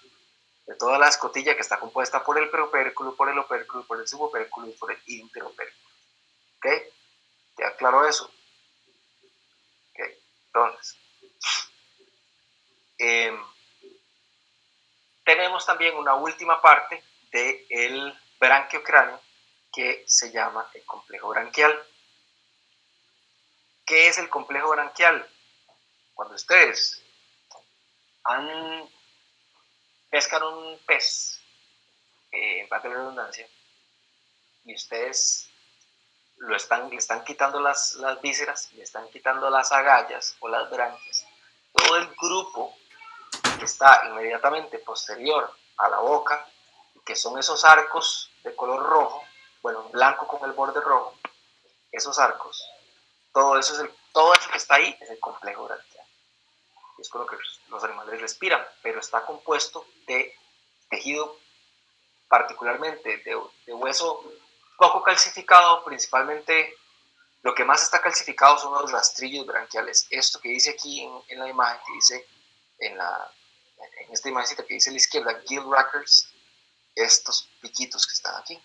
De toda la escotilla que está compuesta por el preopérculo, por el opérculo, por el subopérculo y por el interopérculo. ¿Ok? ¿Queda claro eso? Ok, entonces, tenemos también una última parte del branquiocráneo que se llama el complejo branquial. ¿Qué es el complejo branquial? Cuando ustedes pescan un pez, valga la redundancia, y ustedes le están quitando las vísceras, le están quitando las agallas o las branquias, todo el grupo que está inmediatamente posterior a la boca, que son esos arcos de color rojo, bueno, blanco con el borde rojo, esos arcos, todo eso que está ahí es el complejo branquial. Y es con lo que los animales respiran, pero está compuesto de tejido, particularmente de hueso poco calcificado, principalmente lo que más está calcificado son los rastrillos branquiales. Esto que dice aquí en la imagen, que dice en esta imagencita que dice a la izquierda, gill rackers, estos piquitos que están aquí.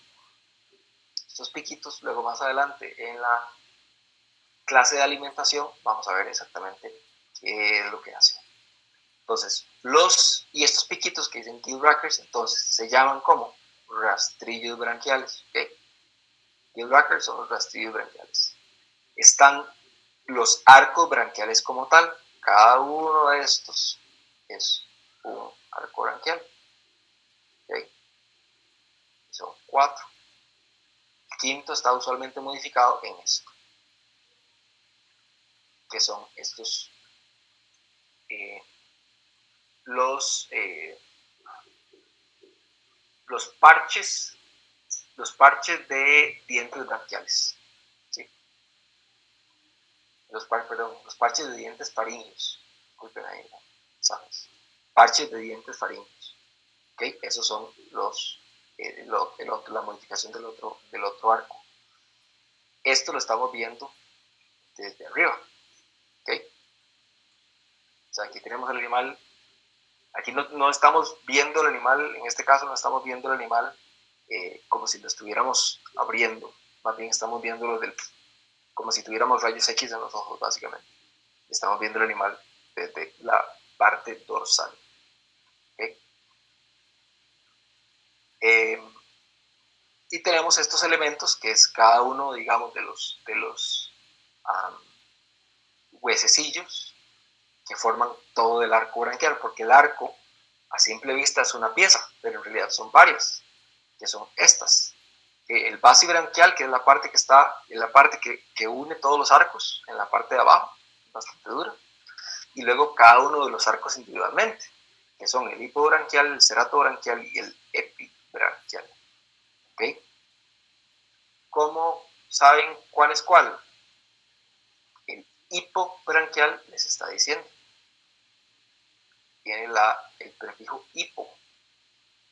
Estos piquitos, luego más adelante en la clase de alimentación, vamos a ver exactamente qué es lo que hacen. Entonces, y estos piquitos que dicen gill rackers, entonces se llaman como rastrillos branquiales. ¿Okay? Gill rackers son los rastrillos branquiales. Están los arcos branquiales como tal. Cada uno de estos es un arco branquial. ¿Okay? Son 4. El quinto está usualmente modificado en esto, que son estos los parches de dientes branquiales. ¿Sí? Los parches de dientes faríneos. Disculpen ahí, ¿no? ¿Sabes? Parches de dientes faríneos. ¿Okay? Esos son la modificación del otro arco. Esto lo estamos viendo desde arriba. ¿Okay? O sea, aquí tenemos el animal. Aquí no estamos viendo el animal, en este caso no estamos viendo el animal como si lo estuviéramos abriendo. Más bien estamos viéndolo como si tuviéramos rayos X en los ojos, básicamente. Estamos viendo el animal desde la parte dorsal. ¿Okay? Y tenemos estos elementos, que es cada uno, digamos, de los huesecillos que forman todo el arco branquial, porque el arco a simple vista es una pieza, pero en realidad son varias, que son estas. El basibranquial, que es la parte que está, en la parte que une todos los arcos, en la parte de abajo, bastante dura, y luego cada uno de los arcos individualmente, que son el hipobranquial, el ceratobranquial y el epibranquial. ¿Okay? ¿Cómo saben cuál es cuál? El hipobranquial les está diciendo. Tiene el prefijo hipo.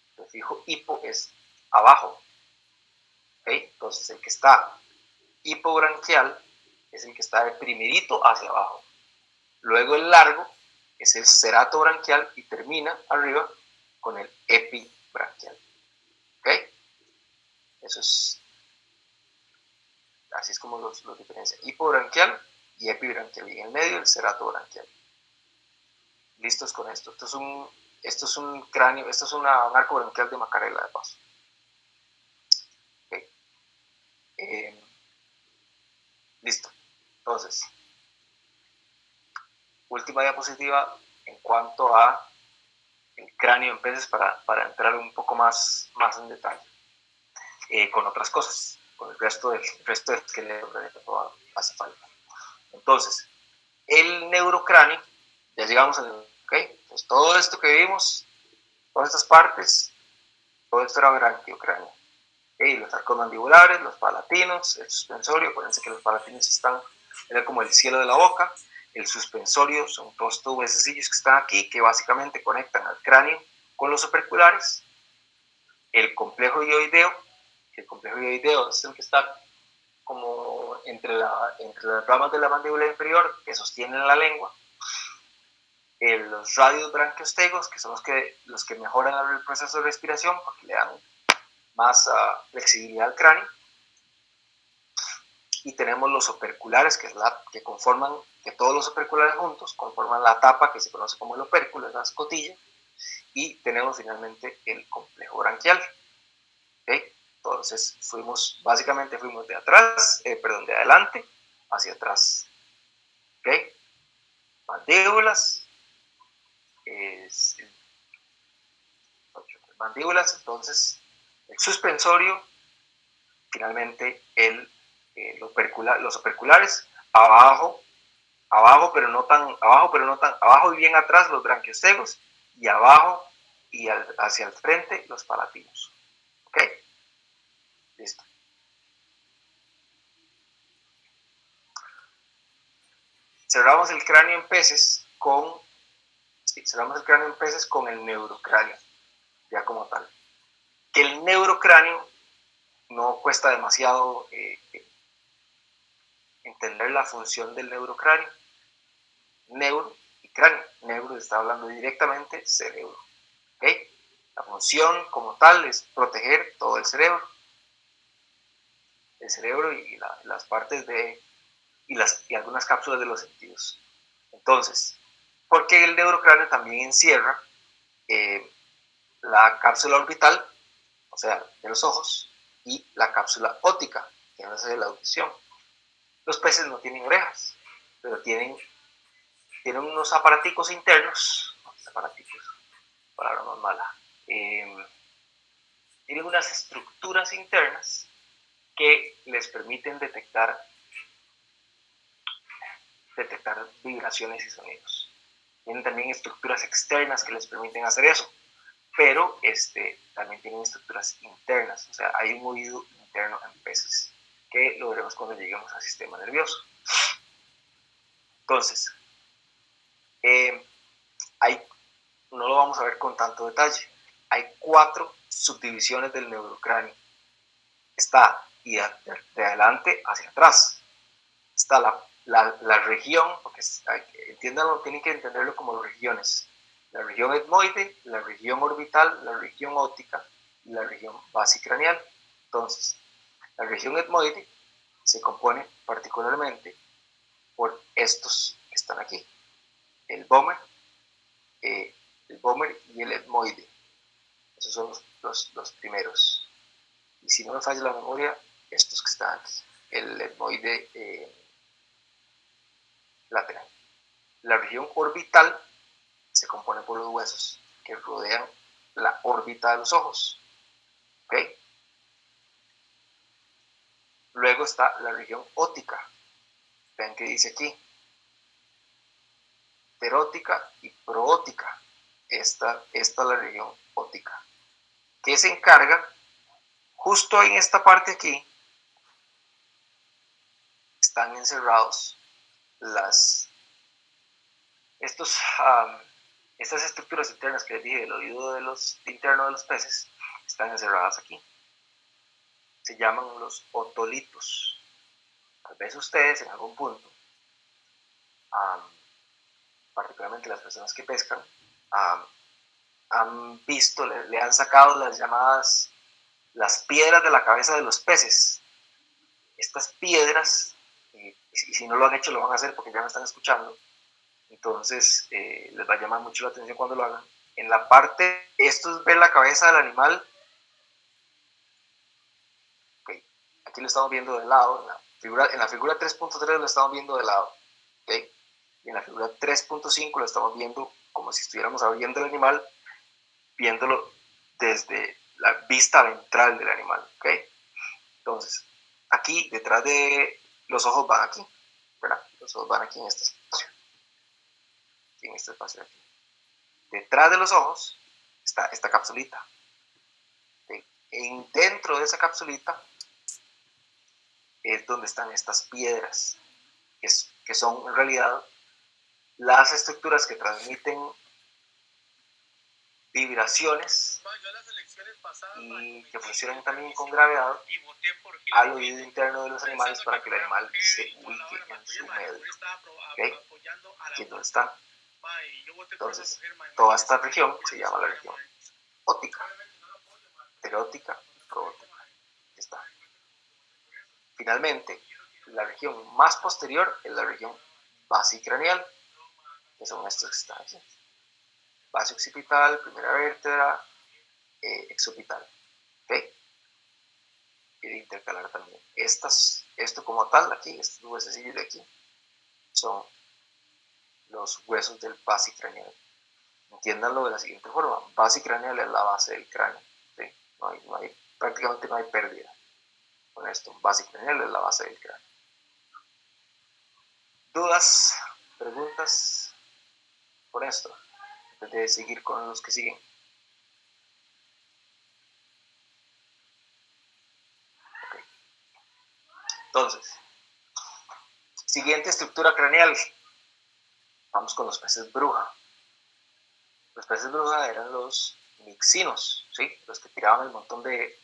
El prefijo hipo es abajo. ¿Okay? Entonces el que está hipobranquial es el que está de primerito hacia abajo. Luego el largo es el ceratobranquial y termina arriba con el epibranquial. ¿Okay? Eso es, así es como los diferencia. Hipobranquial y epibranquial. Y en el medio el ceratobranquial. Listos con esto. Esto es un cráneo, esto es un arco branquial de Macarela, de paso. Okay. Listo. Entonces, última diapositiva en cuanto a el cráneo en peces para entrar un poco más en detalle con otras cosas, con el resto del esqueleto que hace falta. Entonces, el neurocráneo, ya llegamos al entonces todo esto que vimos, todas estas partes, todo esto era branquiocráneo. Los arcos mandibulares, los palatinos, el suspensorio, acuérdense que los palatinos era como el cielo de la boca. El suspensorio son todos estos huesecillos que están aquí, que básicamente conectan al cráneo con los operculares. El complejo hioideo es el que está como entre las ramas de la mandíbula inferior que sostienen la lengua. Los radios branquiostegos, que son los que mejoran el proceso de respiración porque le dan más flexibilidad al cráneo. y tenemos los operculares, que conforman, que todos los operculares juntos conforman la tapa que se conoce como el opérculo, es la escotilla, y tenemos finalmente el complejo branquial. ¿Okay? Entonces básicamente fuimos de adelante hacia atrás. ¿Okay? Mandíbulas, entonces el suspensorio, finalmente los operculares, abajo y bien atrás los branquiostegos, y abajo y hacia el frente los palatinos. ¿Ok? Listo. Cerramos el cráneo en peces con el neurocráneo, ya como tal. Que el neurocráneo no cuesta demasiado entender la función del neurocráneo. Neuro y cráneo. Neuro está hablando directamente cerebro. ¿Okay? La función como tal es proteger todo el cerebro y las partes y algunas cápsulas de los sentidos. Entonces, porque el neurocráneo también encierra la cápsula orbital, o sea, de los ojos, y la cápsula óptica, que es de la audición. Los peces no tienen orejas, pero tienen unos aparaticos internos, palabra más mala, tienen unas estructuras internas que les permiten detectar vibraciones y sonidos. Tienen también estructuras externas que les permiten hacer eso, pero también tienen estructuras internas, o sea, hay un oído interno en peces, que lo veremos cuando lleguemos al sistema nervioso. Entonces, no lo vamos a ver con tanto detalle. Hay 4 subdivisiones del neurocráneo. Está de adelante hacia atrás. Está la región, porque entiéndanlo, tienen que entenderlo como regiones. La región etmoide, la región orbital, la región óptica y la región basicranial. Entonces, la región etmoide se compone particularmente por estos que están aquí. El vómer y el etmoide. Esos son los primeros. Y si no me falla la memoria, estos que están aquí. El etmoide lateral. La región orbital se compone por los huesos que rodean la órbita de los ojos. ¿Ok? Luego está la región óptica. Vean que dice aquí. Pterótica y proótica. Esta es la región óptica. Que se encarga, justo en esta parte aquí, están encerrados estas estructuras internas que les dije del oído interno de los peces, están encerradas aquí. Se llaman los otolitos. Tal vez ustedes en algún punto, particularmente las personas que pescan, han visto, le han sacado las piedras de la cabeza de los peces. Estas piedras, y si no lo han hecho lo van a hacer porque ya me están escuchando, entonces les va a llamar mucho la atención cuando lo hagan. En la parte, esto es ver la cabeza del animal. Okay. Aquí lo estamos viendo de lado, en la figura 3.3 lo estamos viendo de lado. Okay. Y en la figura 3.5 lo estamos viendo como si estuviéramos abriendo el animal, viéndolo desde la vista ventral del animal. Okay. Entonces, aquí detrás de los ojos van aquí, ¿verdad? Los ojos van aquí en este espacio. En este espacio de aquí. Detrás de los ojos está esta capsulita. ¿Okay? Dentro de esa capsulita es donde están estas piedras, que son en realidad las estructuras que transmiten vibraciones y que funcionan también con gravedad al oído interno de los animales para que el animal se ubique en su medio. ¿Okay? Aquí es donde está. Entonces, toda esta región se llama la región óptica, pterótica y proóptica. Está. Finalmente, la región más posterior es la región basicraneal, que son estos que están aquí. Base occipital, primera vértebra, exopital. ¿Ok? Y de intercalar también. Esto como tal, aquí, estos huesecillos de aquí, son los huesos del basicraneal. Entiéndanlo de la siguiente forma. Basicraneal es la base del cráneo. ¿Sí? Prácticamente no hay pérdida con esto. Basicraneal es la base del cráneo. ¿Dudas? ¿Preguntas con esto? Antes de seguir con los que siguen. Okay. Entonces, siguiente estructura craneal. Vamos con los peces bruja. Los peces bruja eran los mixinos, ¿sí? Los que tiraban el montón de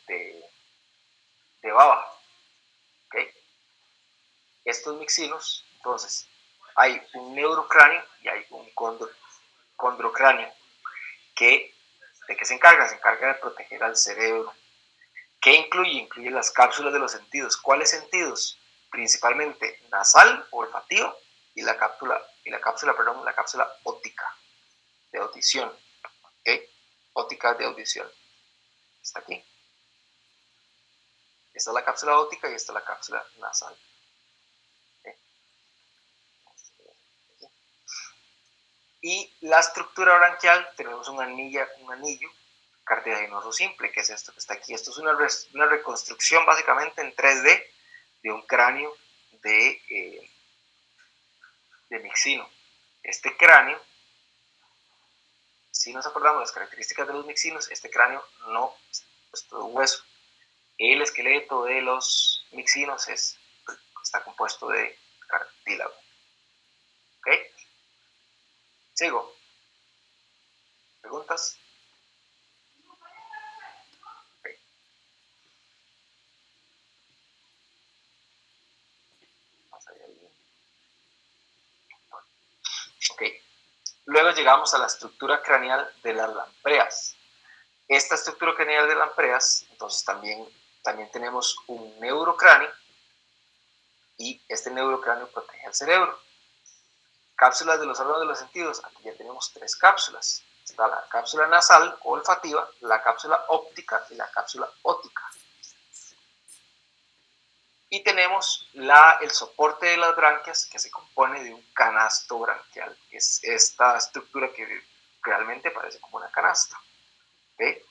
baba. ¿Okay? Estos mixinos, entonces, hay un neurocráneo y hay un condrocráneo. ¿De qué se encarga? Se encarga de proteger al cerebro. ¿Qué incluye? Incluye las cápsulas de los sentidos. ¿Cuáles sentidos? Principalmente nasal, olfativo, y la cápsula óptica, de audición. ¿Okay? Óptica de audición. Está aquí. Esta es la cápsula óptica y esta es la cápsula nasal. ¿Okay? Y la estructura branquial, tenemos un anillo cartilaginoso simple, que es esto que está aquí. Esto es una reconstrucción básicamente en 3D de un cráneo de mixino. Este cráneo, si nos acordamos las características de los mixinos, este cráneo no es todo hueso. El esqueleto de los mixinos está compuesto de cartílago. ¿Ok? Sigo. ¿Preguntas? Okay. Ok. Luego llegamos a la estructura craneal de las lampreas. Esta estructura craneal de lampreas, entonces también tenemos un neurocráneo y este neurocráneo protege al cerebro. Cápsulas de los órganos de los sentidos, aquí ya tenemos 3 cápsulas. Está la cápsula nasal o olfativa, la cápsula óptica y la cápsula óptica. Y tenemos el soporte de las branquias, que se compone de un canasto branquial, que es esta estructura que realmente parece como una canasta. ¿Okay?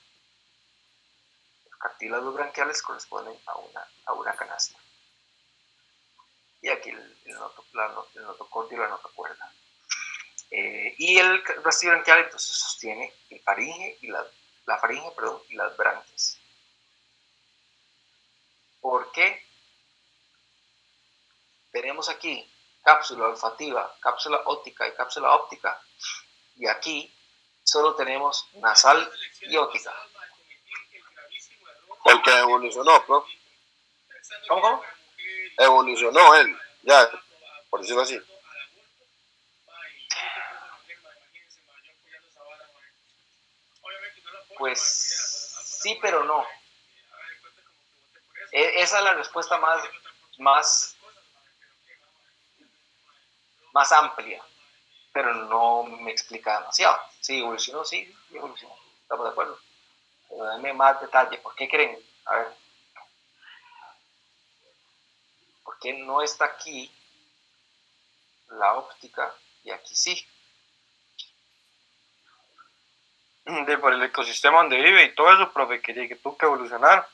Los cartílagos branquiales corresponden a una canasta. Y aquí el notocordio y la notocuerda. Y el rastrillo branquial entonces sostiene el faringe y la faringe y las branquias. ¿Por qué? Tenemos aquí cápsula olfativa, cápsula óptica y cápsula óptica, y aquí solo tenemos nasal y óptica. El que evolucionó, ¿no? ¿Cómo? Evolucionó él, ya, por decirlo así. Pues sí, pero no. Esa es la respuesta más amplia, pero no me explica demasiado. Sí, evolucionó, sí, evolucionó. Estamos de acuerdo. Pero dame más detalle. ¿Por qué creen? A ver. ¿Por qué no está aquí la óptica y aquí sí? Por el ecosistema donde vive y todo eso, profe, que tuvo que evolucionar.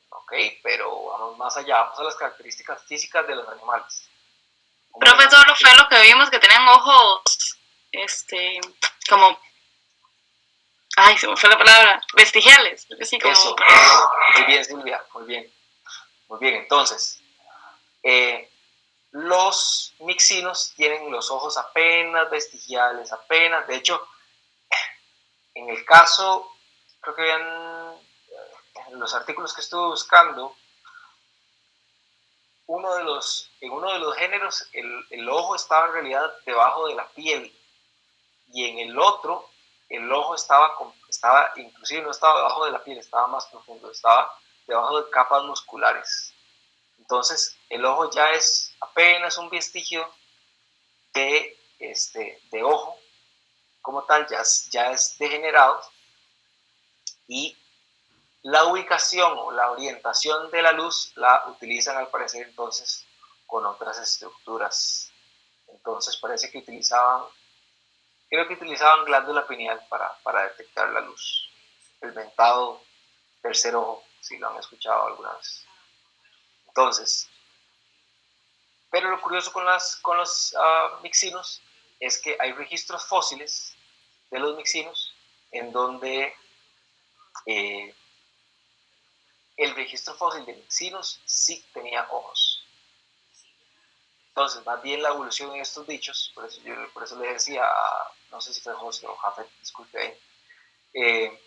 Ok, pero vamos más allá, vamos a las características físicas de los animales. Profesor, fue lo que vimos, que tenían ojos, como, ay, se me fue la palabra, vestigiales. Sí, como... Eso, muy bien, Silvia, muy bien. Muy bien, entonces, los mixinos tienen los ojos apenas vestigiales, de hecho, en el caso, creo que en los artículos que estuve buscando, en uno de los géneros, el ojo estaba en realidad debajo de la piel, y en el otro, el ojo estaba inclusive no estaba debajo de la piel, estaba más profundo, estaba debajo de capas musculares. Entonces, el ojo ya es apenas un vestigio de ojo como tal, ya es degenerado, y la ubicación o la orientación de la luz la utilizan al parecer entonces con otras estructuras. Entonces parece que creo que utilizaban glándula pineal para detectar la luz. El mentado tercer ojo, si lo han escuchado alguna vez. Entonces, pero lo curioso con los mixinos es que hay registros fósiles de los mixinos en donde el registro fósil de mixinos sí tenía ojos. Entonces, más bien la evolución en estos bichos, por eso le decía, no sé si fue José o Jafet, disculpe, que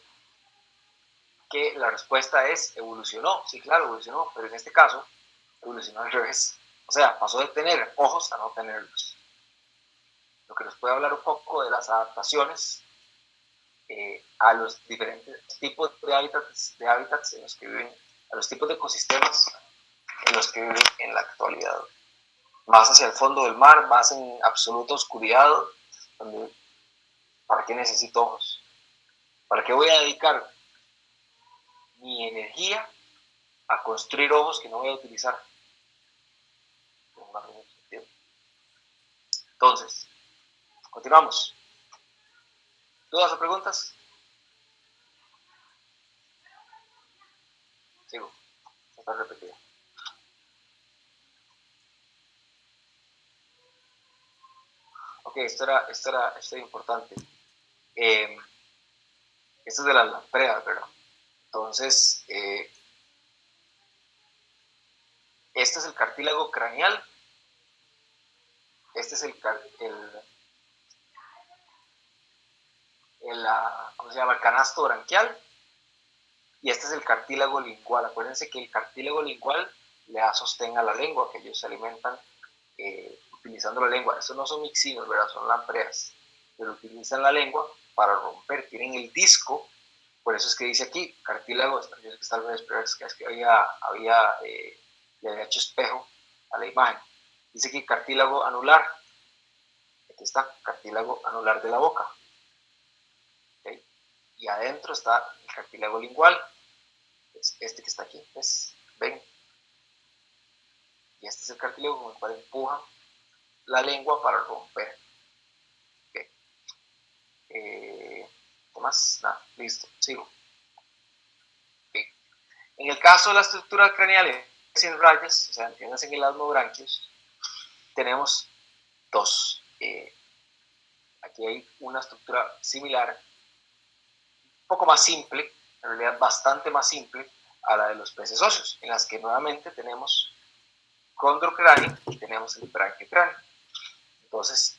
la respuesta es evolucionó. Sí, claro, evolucionó, pero en este caso evolucionó al revés. O sea, pasó de tener ojos a no tenerlos. Lo que nos puede hablar un poco de las adaptaciones a los diferentes tipos de hábitats en los que viven, a los tipos de ecosistemas en los que viven en la actualidad. Más hacia el fondo del mar, más en absoluta oscuridad, donde, ¿para qué necesito ojos? ¿Para qué voy a dedicar mi energía a construir ojos que no voy a utilizar? Entonces, continuamos. ¿Dudas o preguntas? Sigo. Está repetido. Ok, esto era importante. Esto es de las lampreas, ¿verdad? Entonces, este es el cartílago craneal. Este es ¿cómo se llama? El canasto branquial. Y este es el cartílago lingual. Acuérdense que el cartílago lingual le da sostén a la lengua, que ellos se alimentan utilizando la lengua. Estos no son mixinos, ¿verdad? Son lampreas. Pero utilizan la lengua para romper. Tienen el disco. Por eso es que dice aquí, cartílago, yo sé que está al revés, pero es que le había hecho espejo a la imagen. Dice aquí cartílago anular. Aquí está, cartílago anular de la boca. ¿Okay? Y adentro está el cartílago lingual, es este que está aquí, ¿ves? ¿Ven? Y este es el cartílago con el cual empujan la lengua para romper. ¿Okay? ¿Qué más? Nada, listo, sigo. ¿Okay? En el caso de la estructura craneal sin rayas, o sea, entiendas en el asmobranquios, tenemos dos. Aquí hay una estructura similar, un poco más simple, en realidad bastante más simple a la de los peces óseos, en las que nuevamente tenemos condrocráneo y tenemos el branquiocráneo. Entonces,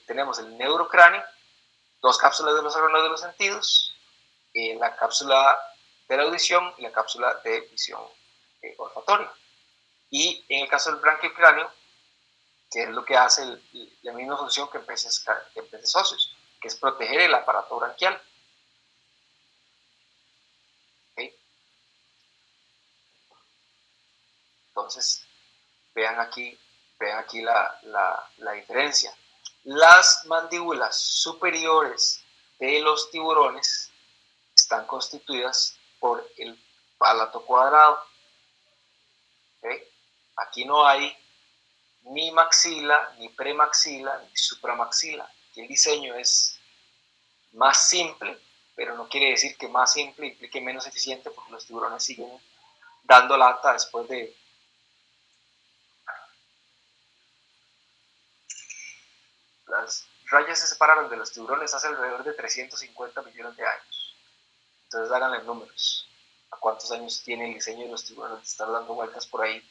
tenemos el neurocráneo, dos cápsulas de los órganos de los sentidos, la cápsula de la audición y la cápsula de visión olfatoria. Y en el caso del branquiocráneo, que es lo que hace la misma función que en peces óseos, que es proteger el aparato branquial. ¿Okay? Entonces, vean aquí la diferencia. Las mandíbulas superiores de los tiburones están constituidas por el palato cuadrado. ¿Okay? Aquí no hay ni maxila, ni premaxila, ni supramaxila. Aquí el diseño es más simple, pero no quiere decir que más simple implique menos eficiente, porque los tiburones siguen dando lata después de las rayas se separaron de los tiburones hace alrededor de 350 millones de años. Entonces háganle números a cuántos años tiene el diseño de los tiburones de estar dando vueltas por ahí.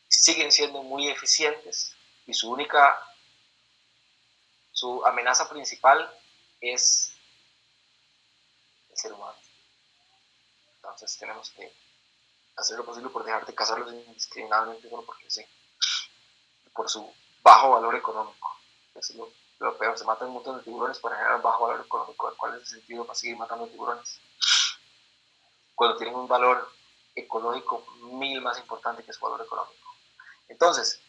Siguen siendo muy eficientes y su amenaza principal es el ser humano. Entonces tenemos que hacer lo posible por dejar de cazarlos indiscriminadamente solo porque sí, por su bajo valor económico. Es lo peor, se matan un montón de tiburones para generar bajo valor económico. ¿Cuál es el sentido para seguir matando tiburones? Cuando tienen un valor ecológico 1000 más importante que su valor económico. Entonces,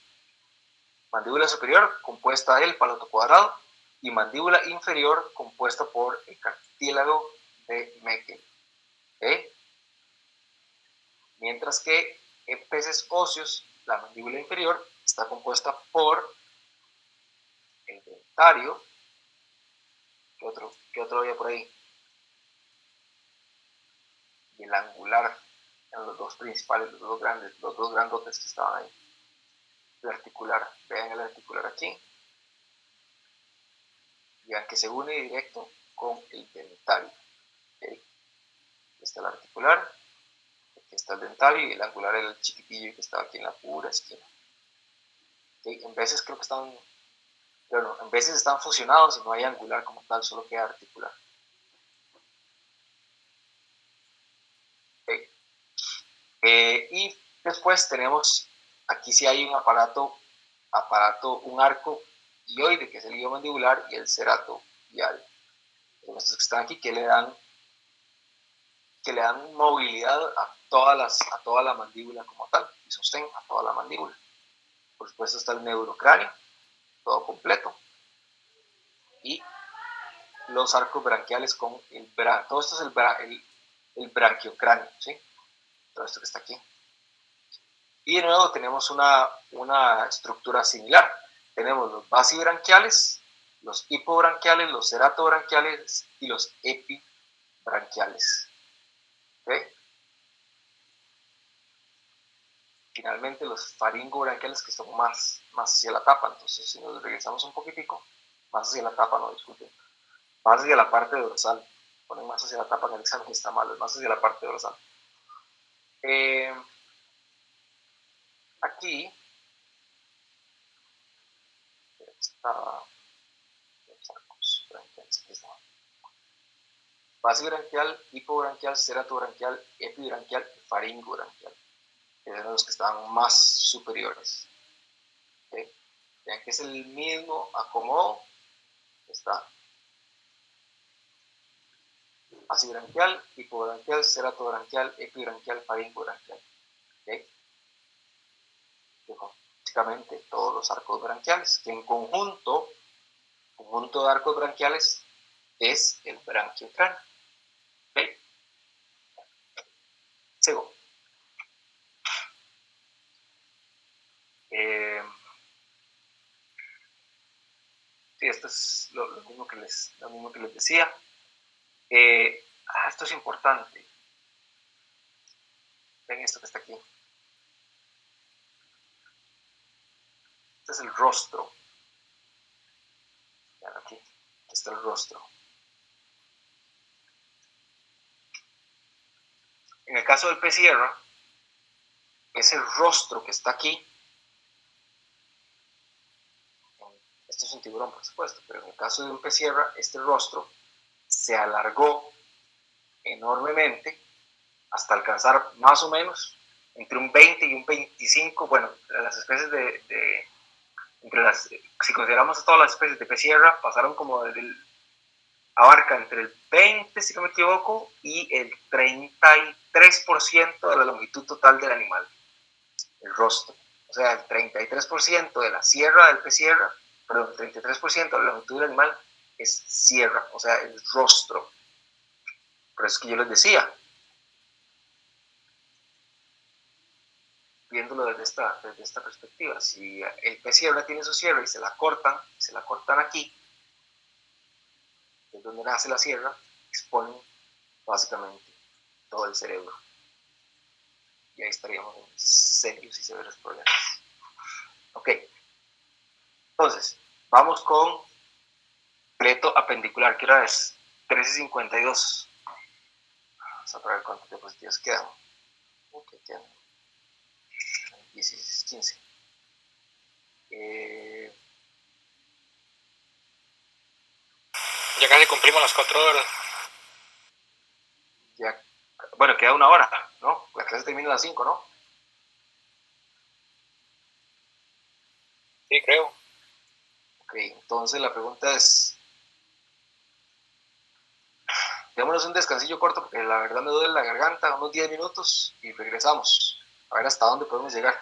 mandíbula superior compuesta del palato cuadrado y mandíbula inferior compuesta por el cartílago de Meckel. ¿Okay? Mientras que en peces óseos, la mandíbula inferior está compuesta por el dentario. ¿Qué otro había por ahí? Y el angular, eran los dos principales, los dos grandotes que estaban ahí. El articular, vean el articular aquí. Vean que se une directo con el dentario. ¿Okay? Aquí está el articular, aquí está el dentario, y el angular era el chiquitillo que estaba aquí en la pura esquina. ¿Okay? En veces creo que están, pero no, en veces están fusionados y no hay angular como tal, solo queda articular. ¿Okay? Y después tenemos, aquí sí hay un aparato, un arco hioide, que es el iliomandibular, y el cerato vial. Estos que están aquí que le dan movilidad a toda la mandíbula como tal, y sostén a toda la mandíbula. Por supuesto está el neurocráneo, todo completo, y los arcos branquiales con todo esto es el branquiocráneo, ¿sí? Todo esto que está aquí. Y de nuevo tenemos una estructura similar. Tenemos los basibranquiales, los hipobranquiales, los ceratobranquiales y los epibranquiales. ¿Okay? Finalmente los faringobranquiales, que son más hacia la tapa. Entonces, si nos regresamos un poquitico, más hacia la tapa, no disculpen, más hacia la parte dorsal. Ponen más hacia la tapa en el examen, está mal, es más hacia la parte dorsal. Aquí está los arcos branquiales, aquí está. Basibranquial, hipobranquial, ceratobranquial, epibranquial y faringobranquial. Que eran los que estaban más superiores. ¿Okay? Vean que es el mismo acomodo. Está basibranquial, hipobranquial, ceratobranquial, epibranquial, faringobranquial. ¿Okay? Básicamente todos los arcos branquiales, que en conjunto de arcos branquiales es el branquiocráneo. ¿Okay? Segundo. Sí, esto es lo mismo que les decía. Esto es importante. Ven esto que está aquí. Este es el rostro. Vean aquí está el rostro. En el caso del pez sierra, ese rostro que está aquí, esto es un tiburón por supuesto, pero en el caso de un pez sierra, este rostro se alargó enormemente hasta alcanzar más o menos entre un 20 y un 25, bueno, las especies si consideramos a todas las especies de pez sierra, pasaron como abarca entre el 20, si no me equivoco, y el 33% de la longitud total del animal, el rostro. O sea, el 33% de la sierra del pez sierra, perdón, el 33% de la longitud del animal es sierra, o sea, el rostro. Por eso es que yo les decía, viéndolo desde esta perspectiva, si el pez sierra tiene su sierra y se la cortan aquí, es donde nace la sierra, exponen básicamente todo el cerebro. Y ahí estaríamos en serios y severos problemas. Ok. Entonces, vamos con pleto apendicular. ¿Qué hora es? 13:52. Vamos a ver cuántos diapositivas quedan. Ok, quedan 16, 15. Ya casi cumplimos las 4 horas. Ya, bueno, queda 1 hora, ¿no? La clase termina a las 5, ¿no? Sí, creo. Ok, entonces la pregunta es, démonos un descansillo corto porque la verdad me duele la garganta, unos 10 minutos y regresamos a ver hasta dónde podemos llegar.